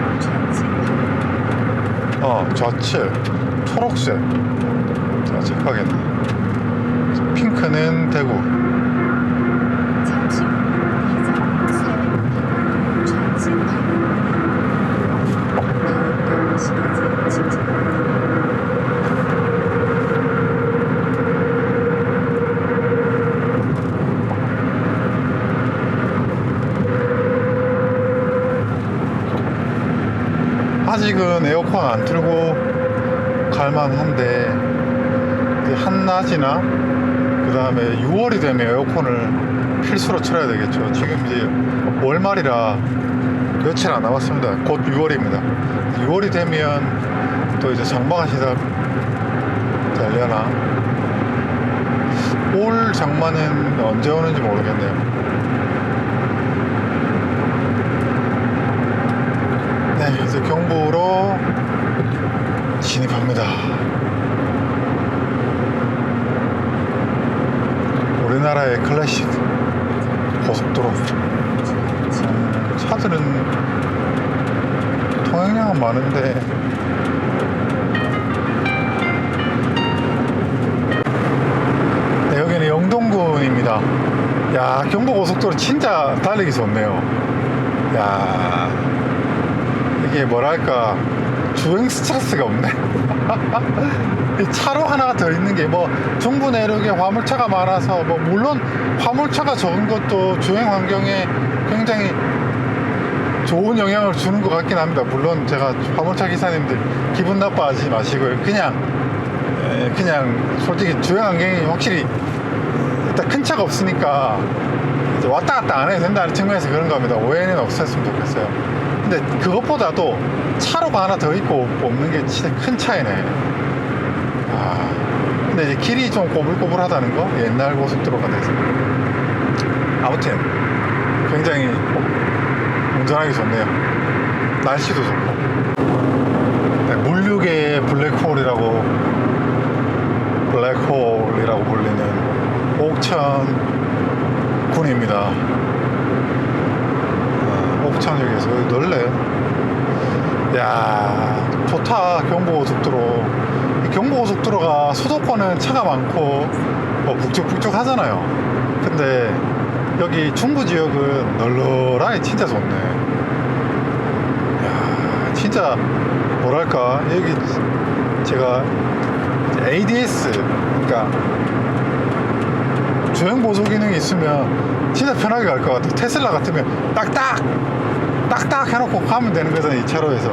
좌측, 초록색. 자, 체크하겠네. 핑크는 대구. 아직은 에어컨 안 틀고 갈만한데, 한낮이나 그 다음에 6월이 되면 에어컨을 필수로 틀어야 되겠죠. 지금 이제 월말이라 며칠 안 남았습니다. 곧 6월입니다. 6월이 되면 또 이제 장마가 시작되려나. 올 장마는 언제 오는지 모르겠네요. 네, 이제 경부로 진입합니다. 우리나라의 클래식 고속도로. 차들은 통행량은 많은데 네, 여기는 영동군입니다. 야, 경부고속도로 진짜 달리기 좋네요. 야, 이게 뭐랄까, 주행 스트레스가 없네. 이 차로 하나 더 있는 게 뭐 중부 내륙에 화물차가 많아서 뭐 물론 화물차가 적은 것도 주행 환경에 굉장히 좋은 영향을 주는 것 같긴 합니다. 물론 제가 화물차 기사님들 기분 나빠하지 마시고요. 그냥 솔직히 주행 환경이 확실히 일단 큰 차가 없으니까 이제 왔다 갔다 안 해도 된다는 측면에서 그런 겁니다. 오해는 없었으면 좋겠어요. 근데 그것보다도 차로가 하나 더 있고 없는 게 진짜 큰 차이네. 아, 근데 이제 길이 좀 꼬불꼬불하다는 거, 옛날 고속도로가 돼서. 아무튼 굉장히 운전하기 좋네요. 날씨도 좋고. 네, 물류계의 블랙홀이라고 불리는 옥천군입니다. 옥천역에서 여기 넓네. 야, 좋다. 경부고속도로. 경부고속도로가 수도권은 차가 많고 뭐 북적북적 하잖아요. 근데 여기 중부지역은 널널하니 진짜 좋네. 야, 진짜 뭐랄까, 여기 제가 ADS, 그러니까 주행 보조 기능이 있으면 진짜 편하게 갈 것 같아. 테슬라 같으면 딱딱 해놓고 가면 되는 거잖아, 이 차로에서.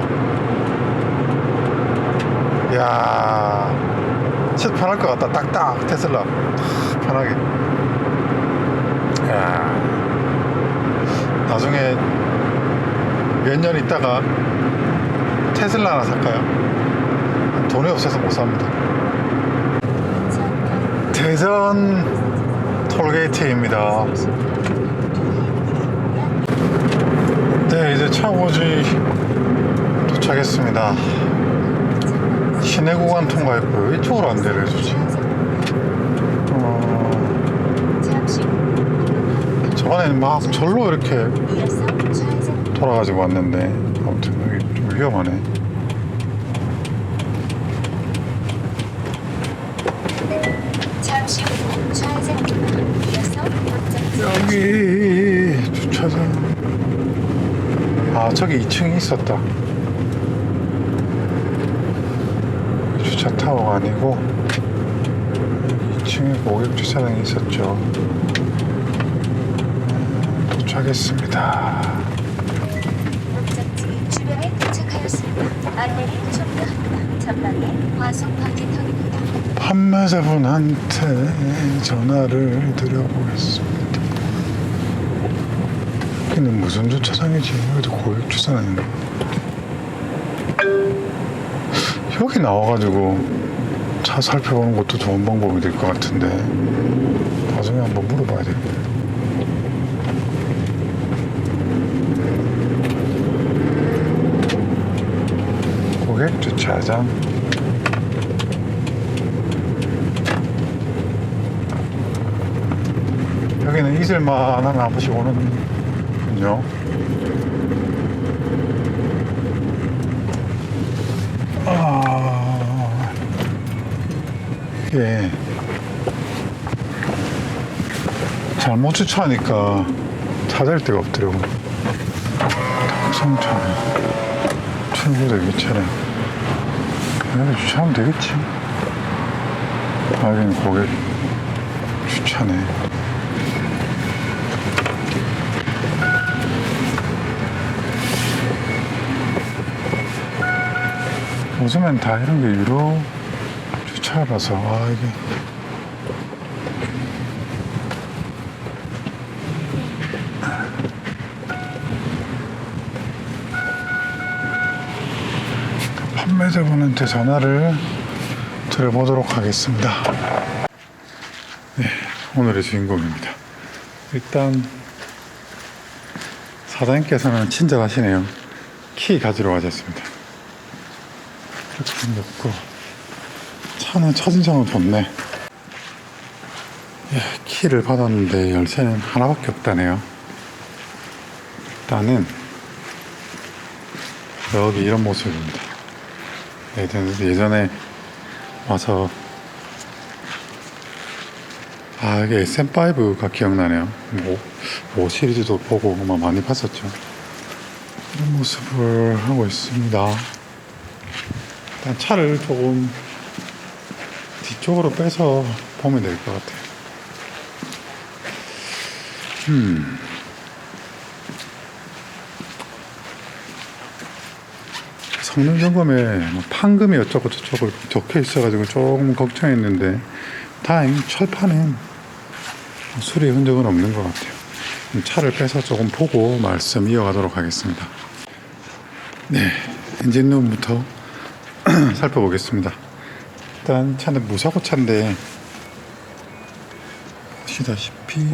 이야, 진짜 편할 것 같다. 딱딱 테슬라 편하게. 이야, 나중에 몇 년 있다가 테슬라 하나 살까요? 돈이 없어서 못 삽니다. 대전 톨게이트입니다. 네, 이제 차고지 도착했습니다. 시내 구간 통과했고요. 이쪽으로 안내를 해주지. 저번에는 막 절로 이렇게 돌아가지고 왔는데, 아무튼 여기 좀 위험하네. 여기 주차장. 아, 저기 2층이 있었다. 주차 타워가 아니고 2층에 고객 주차장이 있었죠. 도착했습니다. 목적지 주변에 도착하였습니다. 안내를 종료합니다. 전방에 과속 방지턱입니다. 판매자분한테 전화를 드려보겠습니다. 여기는 무슨 주차장이지? 여기도 고객 주차장인가? 여기 나와가지고 차 살펴보는 것도 좋은 방법이 될 것 같은데, 나중에 한번 물어봐야 되겠네요. 고객 주차장. 여기는 이슬만 하면 한 번씩 오는군요. 이게 잘못 주차하니까 찾을 데가 없더라고. 탁송차 출고되기 차량. 여기 주차하면 되겠지. 여기는 고객 주차네. 요즘엔 다 이런 게 유료 주차라서, 이게. 매저분한테 전화를 드려보도록 하겠습니다. 네, 오늘의 주인공입니다. 일단 사장님께서는 친절하시네요. 키 가지러 가셨습니다. 이렇게 넣고 차는 첫인상은 좋네. 예, 키를 받았는데 열쇠는 하나밖에 없다네요. 일단은 여기 이런 모습입니다. 예전에 와서 이게 SM5가 기억나네요. 5 시리즈도 보고 많이 봤었죠. 이런 모습을 하고 있습니다. 일단 차를 조금 뒤쪽으로 빼서 보면 될 것 같아요. 성능 점검에 판금이 어쩌고 저쩌고 적혀 있어가지고 조금 걱정했는데 다행히 철판엔 수리 흔적은 없는 것 같아요. 차를 빼서 조금 보고 말씀 이어가도록 하겠습니다. 네, 엔진룸부터 살펴보겠습니다. 일단 차는 무사고 차인데 보시다시피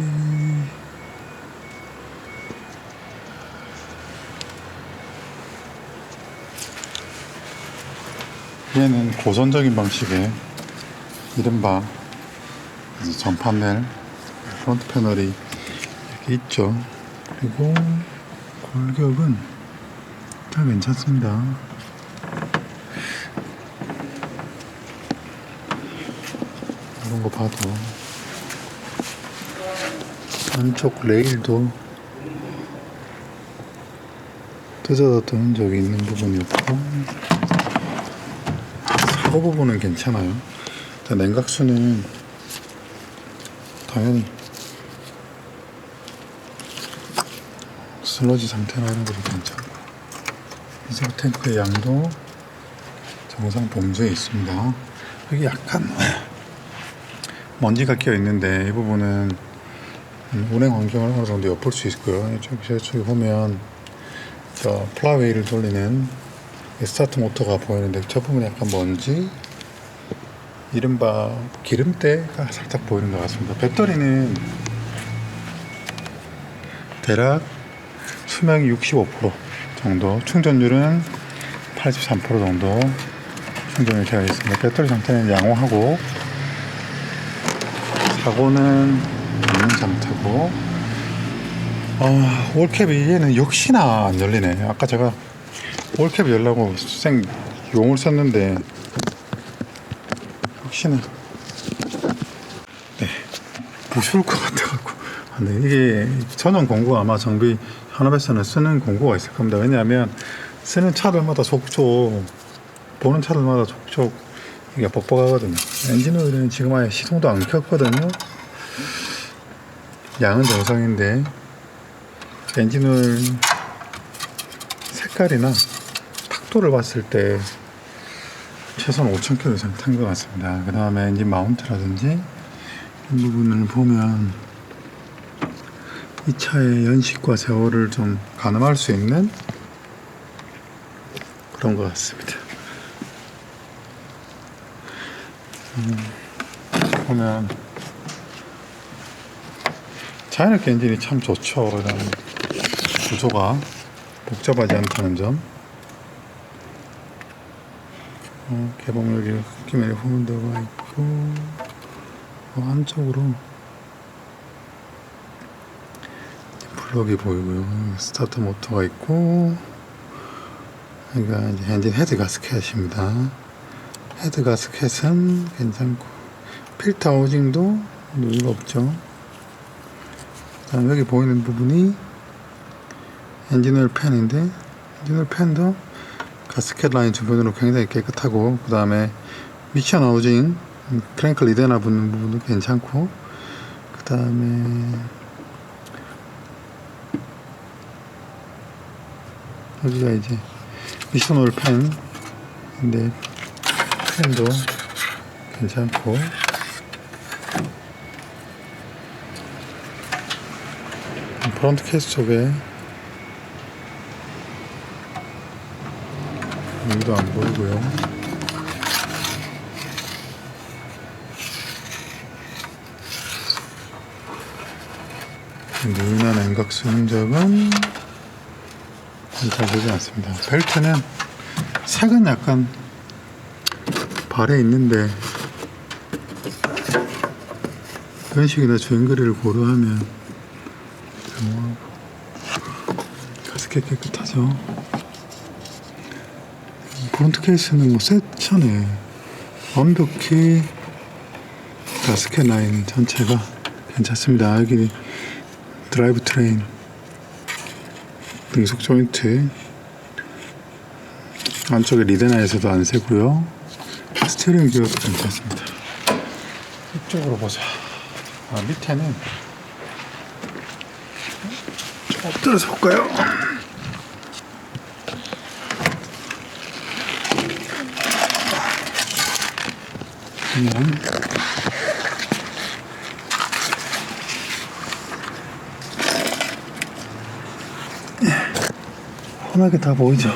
얘는 고전적인 방식의 이른바 전 파넬 프론트 패널이 이렇게 있죠. 그리고 골격은 다 괜찮습니다. 이런 거 봐도 안쪽 레일도 뜯어졌던 흔적이 있는 부분이 없고 사고 부분은 괜찮아요. 일단 냉각수는 당연히 슬러지 상태라는 것도 괜찮고 리저브 탱크의 양도 정상 범주에 있습니다. 여기 약간 먼지가 끼어 있는데 이 부분은 운행 환경을 어느 정도 엿볼 수 있고요. 저기 보면 저 플라웨이를 돌리는 스타트 모터가 보이는데 저 부분에 약간 먼지, 이른바 기름때가 살짝 보이는 것 같습니다. 배터리는 대략 수명이 65% 정도, 충전율은 83% 정도 충전이 되어 있습니다. 배터리 상태는 양호하고 사고는 없는 상태고 올캡이 얘는 역시나 안 열리네. 아까 제가 올캡 열라고 용을 썼는데 역시나 부실 것 같아갖고. 근데 이게 전용 공구 아마 정비 현업에서는 쓰는 공구가 있을 겁니다. 왜냐하면 쓰는 차들마다 족족 보는 차들마다 족족 이게 뻑뻑하거든요. 엔진오일은 지금 아예 시동도 안 켰거든요. 양은 정상인데 엔진오일 색깔이나 탁도를 봤을 때 최소한 5,000km 이상 탄 것 같습니다. 그 다음에 엔진 마운트라든지 이 부분을 보면 이 차의 연식과 세월을 좀 가늠할 수 있는 그런 것 같습니다. 보면 자이너스 엔진이 참 좋죠. 그다음 구조가 복잡하지 않다는 점. 개봉력이 흑기면에 홈인더가 있고 안쪽으로 블럭이 보이고요. 스타트 모터가 있고 여기가 이제 엔진 헤드 가스켓입니다. 헤드 가스켓은 괜찮고 필터 하우징도 누이가 없죠. 그다음 여기 보이는 부분이 엔진오일 팬인데 엔진오일 팬도 가스켓 라인 주변으로 굉장히 깨끗하고 그 다음에 미션 하우징 크랭크 리드나 붙는 부분도 괜찮고 그 다음에 여기가 이제 미션 오일 팬인데 팬도 괜찮고 프론트 케이스 쪽에 여기도 안 보이고요. 누유나 냉각수 흔적은 관찰되지 않습니다. 벨트는 색은 약간 발에 있는데 이런 식이나 주행거리를 고려하면 가스켓 깨끗하죠. 프론트 케이스는 뭐 세차네. 완벽히 가스켓 라인 전체가 괜찮습니다. 여기 드라이브 트레인 등속 조인트 안쪽에 리드나에서도 안 새고요. 스티어링 기어도 괜찮습니다. 이쪽으로 보자. 밑에는 좀 엎드려서 볼까요? 그냥 환하게 다 보이죠?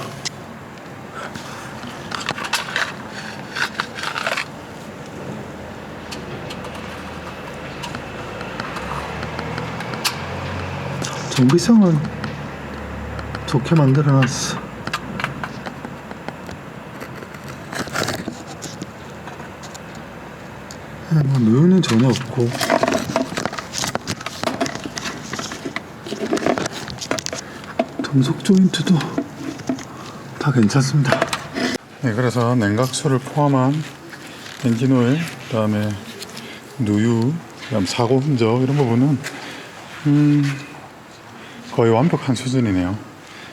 정비성은 좋게 만들어놨어. 뭐 누유는 전혀 없고 금속 조인트도 다 괜찮습니다. 네, 그래서 냉각수를 포함한 엔진오일, 그 다음에 누유, 그 다음 사고 흔적 이런 부분은 거의 완벽한 수준이네요.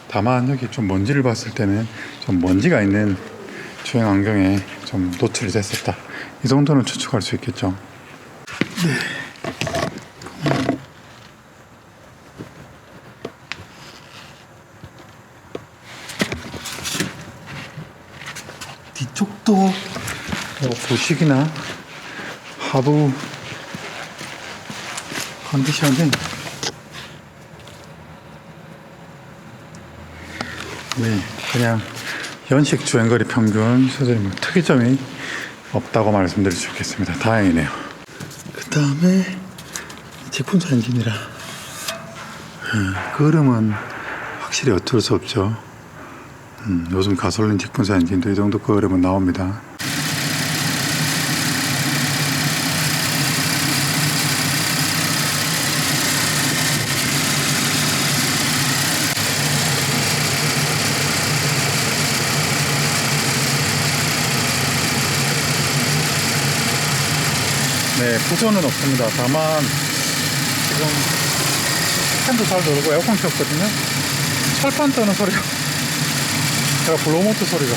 다만 여기 좀 먼지를 봤을 때는 좀 먼지가 있는 주행 환경에 좀 노출이 됐었다. 이 정도는 추측할 수 있겠죠. 네. 뒤쪽도 뭐 부식이나 하부 컨디션은 네, 그냥 연식 주행거리 평균 수준이 뭐 특이점이 없다고 말씀드릴 수 있겠습니다. 다행이네요. 그 다음에 직분사 엔진이라 그름은 확실히 어쩔 수 없죠. 요즘 가솔린 직분사 엔진도 이 정도 그름은 나옵니다. 네, 부조는 없습니다. 다만 지금 팬도 잘 돌고 에어컨 켰거든요. 철판 떠는 소리가 제가 블로모터 소리가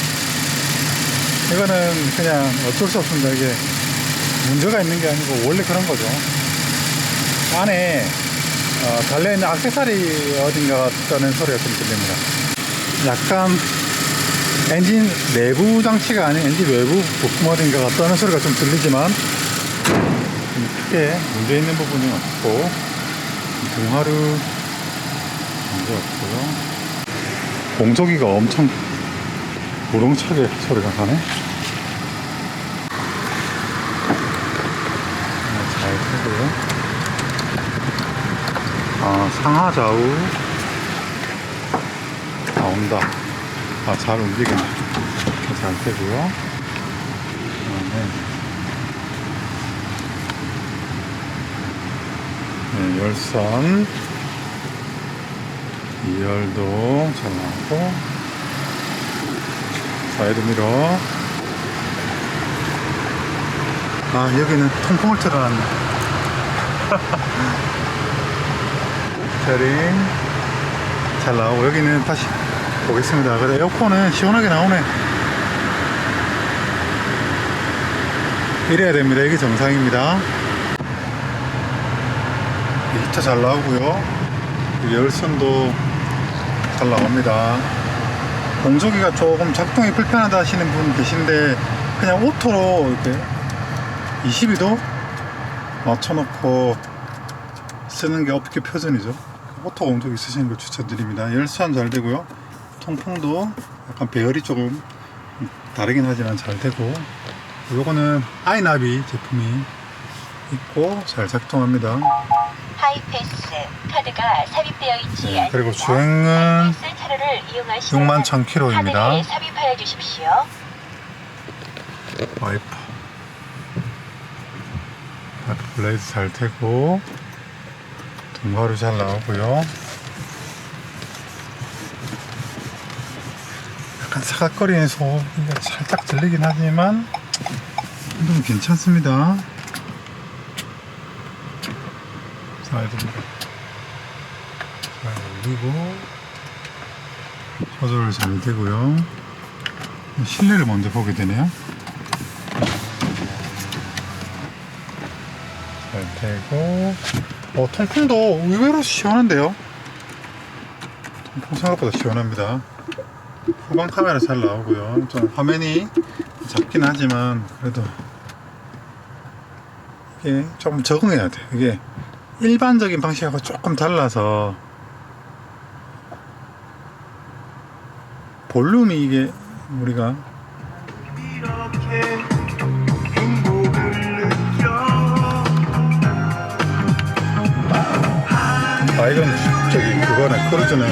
이거는 그냥 어쩔 수 없습니다. 이게 문제가 있는 게 아니고 원래 그런 거죠. 안에 달려있는 액세서리 어딘가 떠는 소리가 좀 들립니다. 약간 엔진 내부 장치가 아닌 엔진 외부 부품 어딘가가 떠는 소리가 좀 들리지만 크게 문제 있는 부분이 없고 등하루 문제 없고요. 공조기가 엄청 우렁차게 소리가 나네. 잘 되고요. 상하 좌우 나온다. 잘 움직이네. 잘 되고요. 네, 열선 2열도 잘 나오고 사이드미러 여기는 통풍을 틀어놨네. 스티어링 잘 나오고 여기는 다시 보겠습니다. 근데 에어컨은 시원하게 나오네. 이래야 됩니다. 이게 정상입니다. 히터 잘 나오고요. 열선도 잘 나옵니다. 공조기가 조금 작동이 불편하다 하시는 분 계신데 그냥 오토로 이렇게 22도 맞춰놓고 쓰는 게 업계 표준이죠. 오토 공조기 쓰시는 걸 추천드립니다. 열선 잘 되고요. 통풍도 약간 배열이 조금 다르긴 하지만 잘 되고, 요거는 아이나비 제품이 있고 잘 작동합니다. 하이패스 카드가 삽입되어 있지 네, 그리고 않습니다. 주행은 하이패스 차로를 이용하시면 61,000km입니다. 카드를 삽입하여 주십시오. 와이퍼 블레이드 잘 되고 등가루 잘 나오고요. 약간 사각거리는 소음이 살짝 들리긴 하지만 좀 괜찮습니다. 사이드입니다. 잘 올리고 조절 잘 되고요. 실내를 먼저 보게 되네요. 잘 되고, 통풍도 의외로 시원한데요. 통풍 생각보다 시원합니다. 후방 카메라 잘 나오고요. 좀 화면이 작긴 하지만 그래도 이게 좀 적응해야 돼요. 이게 일반적인 방식하고 조금 달라서 볼륨이 이게 우리가 이건 저기 그거네, 크루즈는.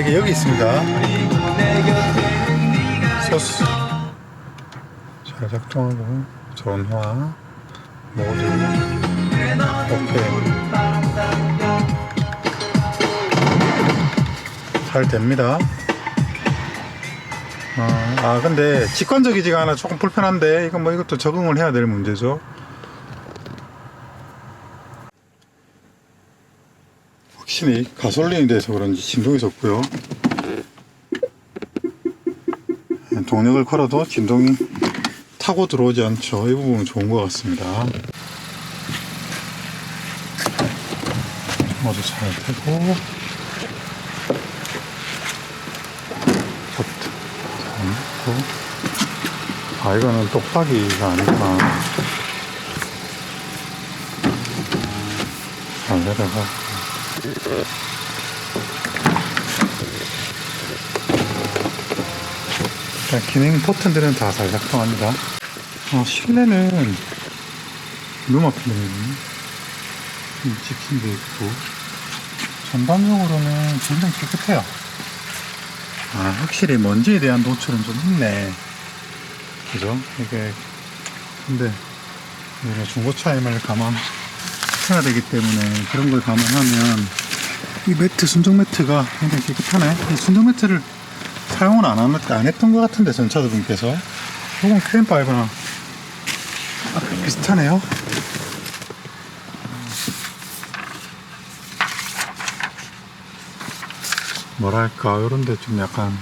이게 여기 있습니다. 소스 잘 작동하고 전화 모드 오케이 잘 됩니다. 근데 직관적이지가 않아 조금 불편한데 이건 뭐 이것도 적응을 해야 될 문제죠. 확실히 가솔린이 돼서 그런지 진동이 적고요. 동력을 걸어도 진동이 타고 들어오지 않죠. 이 부분은 좋은 것 같습니다. 모두 잘 되고 버튼 잘 넣고 이거는 똑딱이가 아니구나. 잘 내려가고 기능 버튼들은 다 잘 작동합니다. 실내는 너무 막히네요. 찍힌 데 있고 전반적으로는 굉장히 깨끗해요. 확실히 먼지에 대한 노출은 좀 있네. 그죠? 이게 근데 우리가 중고차임을 감안해야 되기 때문에 그런 걸 감안하면 이 매트, 순정 매트가 굉장히 깨끗하네. 이 순정 매트를 사용을 안 했던 것 같은데 전차주분께서. 이건 크랜5나 비슷하네요. 뭐랄까 요런데 좀 약간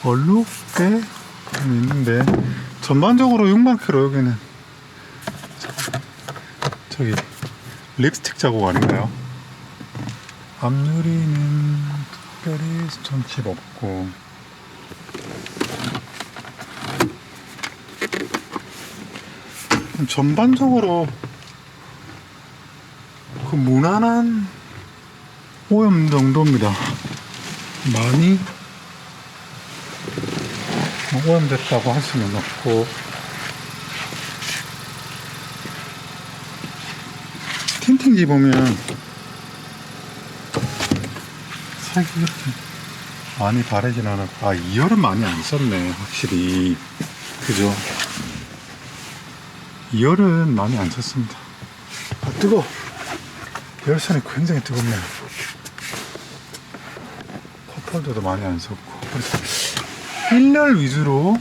얼룩게 있는데 전반적으로 6만 킬로. 여기는 저기 립스틱 자국 아닌가요? 앞유리는 특별히 스톤칩 없고 전반적으로 그 무난한 오염 정도입니다. 많이 오염됐다고 할 수는 없고 틴팅지 보면 색이 이렇게 많이 바래진 않았고 2열은 많이 안 썼네. 확실히 그죠? 2열은 많이 안 썼습니다. 뜨거워. 열선이 굉장히 뜨겁네요. 컵홀더도 많이 안 썼고 그래서 1열 위주로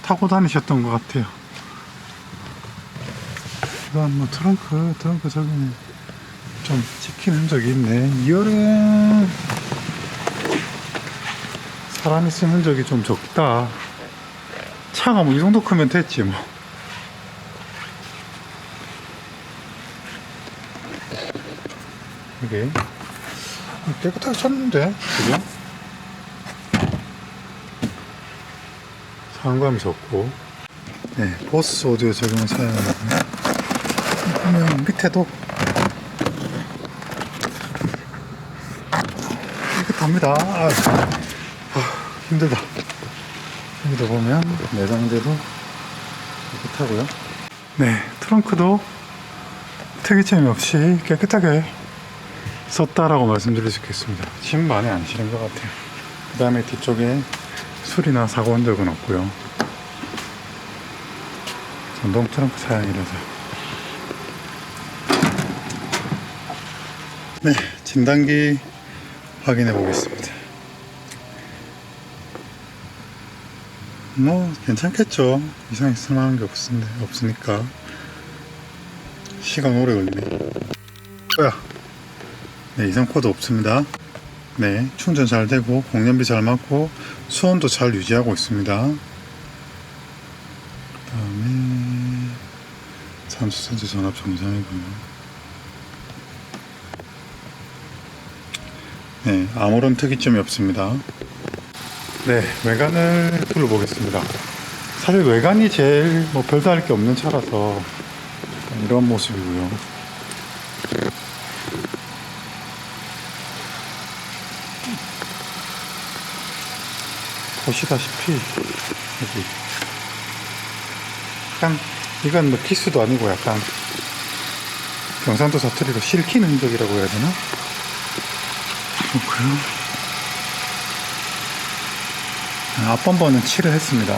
타고 다니셨던 것 같아요. 그다음 뭐 트렁크 저기는 좀 찍힌 흔적이 있네. 2열은 사람 있은 흔적이 좀 적다. 차가 뭐 이 정도 크면 됐지 뭐. 이게 깨끗하게 쳤는데 그죠? 사용감이 적고. 네, 보스 오디오 적용을 사용하거든요. 보면 밑에도 깨끗합니다. 힘들다. 여기도 보면 내장재도 깨끗하고요. 네, 트렁크도 특이점이 없이 깨끗하게 썼다라고 말씀드릴 수 있겠습니다. 짐 많이 안 실은 것 같아요. 그 다음에 뒤쪽에 술이나 사고 온 적은 없고요. 전동 트렁크 사양이라서. 네, 진단기 확인해 보겠습니다. 뭐 괜찮겠죠. 이상 있을 만한 게 없으니까. 시간 오래 걸리네. 뭐야? 네, 이상 코드 없습니다. 네, 충전 잘 되고 공연비 잘 맞고 수온도 잘 유지하고 있습니다. 그 다음에 산소센서 전압 정상이고요. 네, 아무런 특이점이 없습니다. 네, 외관을 둘러보겠습니다. 사실 외관이 제일 뭐 별도 할 게 없는 차라서 이런 모습이고요. 보시다시피 여기 약간 이건 뭐 키스도 아니고 약간 경상도 사투리로 실킨 흔적이라고 해야 되나? 그렇고요. 앞범버는 칠을 했습니다.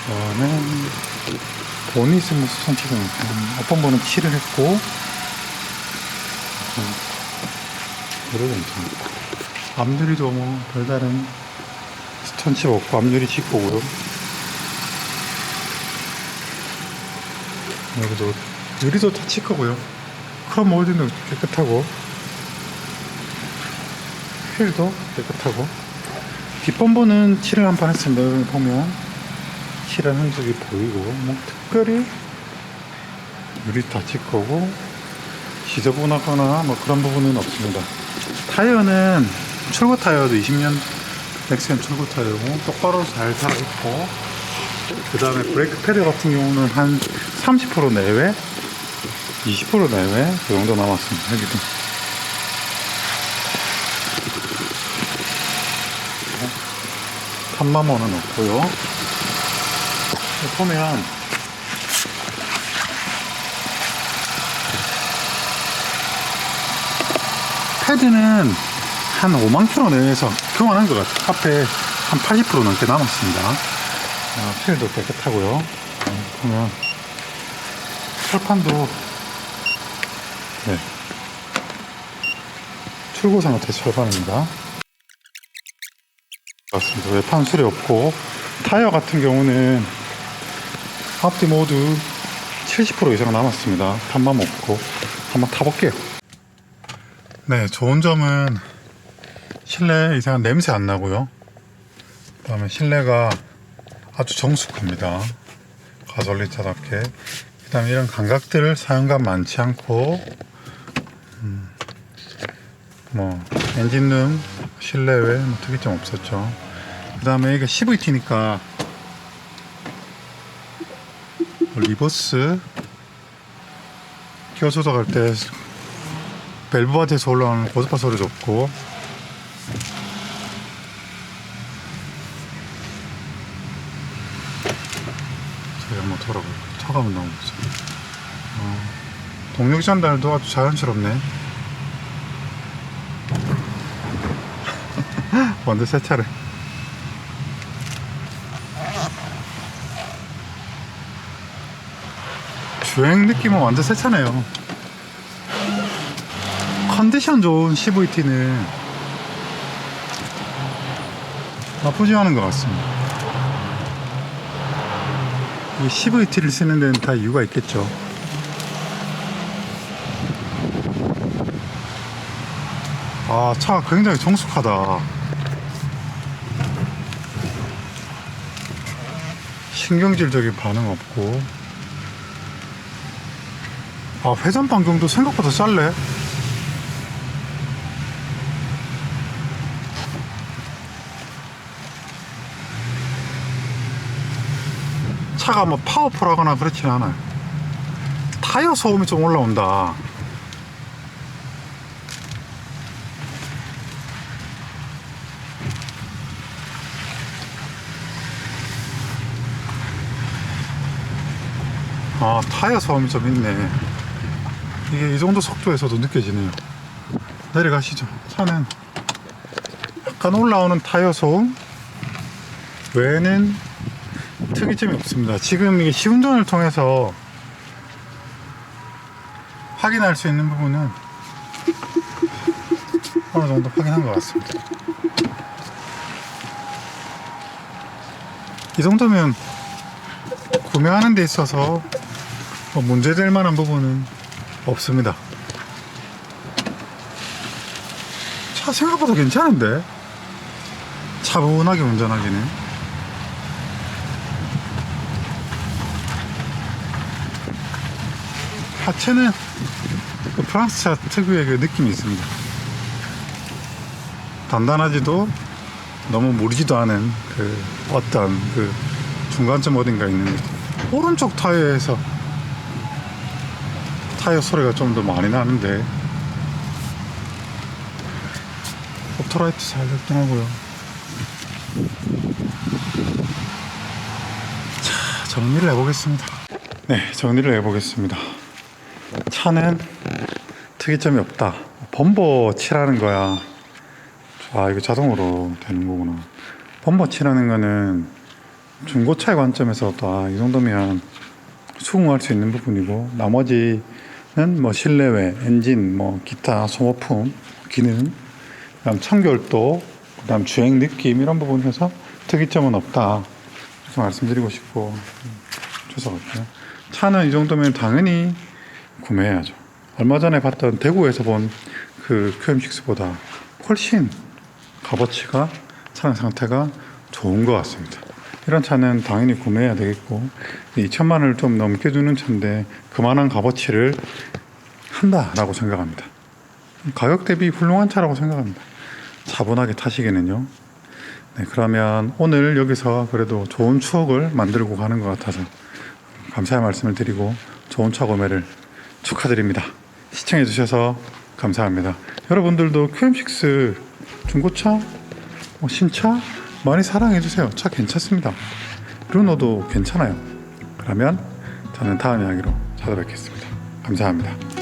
그다음에 보닛은 뭐 수선치고 앞범버는 칠을 했고 그래도 괜찮아요. 앞유리도 뭐 별다른 스톤칩 없고 앞유리 직구고요. 여기도 유리도 다 직구고요. 크롬 몰딩도 깨끗하고 휠도 깨끗하고 뒷범버는 칠을 한 판 했습니다. 여기 보면 칠한 흔적이 보이고 뭐 특별히 유리 다 직구고 지저분하거나 뭐 그런 부분은 없습니다. 타이어는 출고 타이어도 20년 넥센 출고 타이어고 똑바로 잘 살아있고, 그 다음에 브레이크 패드 같은 경우는 한 30% 내외 20% 내외 그 정도 남았습니다. 여기도 탐마모는 없고요. 보면 패드는 한 5만 킬로 내외에서 교환한 것 같아요. 앞에 한 80% 넘게 남았습니다. 필도 깨끗하고요. 보면 철판도 네, 출고 상태 철판입니다. 맞습니다. 외판 수리 없고, 타이어 같은 경우는 앞뒤 모두 70% 이상 남았습니다. 탐만 없고 한번 타볼게요. 네, 좋은 점은 실내 이상한 냄새 안 나고요. 그 다음에 실내가 아주 정숙합니다. 가솔린차답게. 그 다음에 이런 감각들 사용감 많지 않고, 뭐 엔진룸 실내외 뭐 특이점 없었죠. 그 다음에 이게 CVT니까 리버스 기어 조작할 때 밸브 바디에서 올라오는 고스파 소리도 없고, 저희 한번 돌아볼게요. 차가 한번 나오겠죠. 동력 전달도 아주 자연스럽네. 완전 새 차래. 주행 느낌은 완전 새 차네요. 컨디션 좋은 CVT는 나쁘지 않은 것 같습니다. 이 CVT를 쓰는 데는 다 이유가 있겠죠. 아, 차가 굉장히 정숙하다. 신경질적인 반응 없고, 아, 회전 반경도 생각보다 짧네. 차가 뭐 파워풀하거나 그렇진 않아요. 타이어 소음이 좀 올라온다. 아, 타이어 소음이 좀 있네. 이게 이 정도 속도에서도 느껴지네요. 내려가시죠. 차는 약간 올라오는 타이어 소음 외에는 특이점이 없습니다. 지금 이게 시운전을 통해서 확인할 수 있는 부분은 어느 정도 확인한 것 같습니다. 이 정도면 구매하는 데 있어서 뭐 문제될 만한 부분은 없습니다. 차 생각보다 괜찮은데? 차분하게 운전하기는. 하체는 그 프랑스차 특유의 그 느낌이 있습니다. 단단하지도 너무 무리지도 않은 그 어떤 그 중간점 어딘가 있는 느낌. 오른쪽 타이어에서 타이어 소리가 좀 더 많이 나는데 오토라이트 잘 작동하고요. 자, 정리를 해보겠습니다. 네, 정리를 해보겠습니다. 차는 특이점이 없다. 범버 칠하는 거야. 아, 이거 자동으로 되는 거구나. 범버 칠하는 거는 중고차의 관점에서 이 정도면 수긍할 수 있는 부분이고, 나머지는 뭐 실내외, 엔진, 뭐 기타 소모품, 기능, 그다음 청결도, 그다음 주행 느낌 이런 부분에서 특이점은 없다. 이렇게 말씀드리고 싶고 주석할게요. 차는 이 정도면 당연히 구매해야죠. 얼마 전에 봤던 대구에서 본 그 QM6보다 훨씬 값어치가 차량 상태가 좋은 것 같습니다. 이런 차는 당연히 구매해야 되겠고 2천만 원을 좀 넘게 주는 차인데 그만한 값어치를 한다라고 생각합니다. 가격 대비 훌륭한 차라고 생각합니다. 차분하게 타시기는요. 네, 그러면 오늘 여기서 그래도 좋은 추억을 만들고 가는 것 같아서 감사의 말씀을 드리고 좋은 차 구매를 축하드립니다. 시청해 주셔서 감사합니다. 여러분들도 QM6 중고차, 신차 많이 사랑해 주세요. 차 괜찮습니다. 르노도 괜찮아요. 그러면 저는 다음 이야기로 찾아뵙겠습니다. 감사합니다.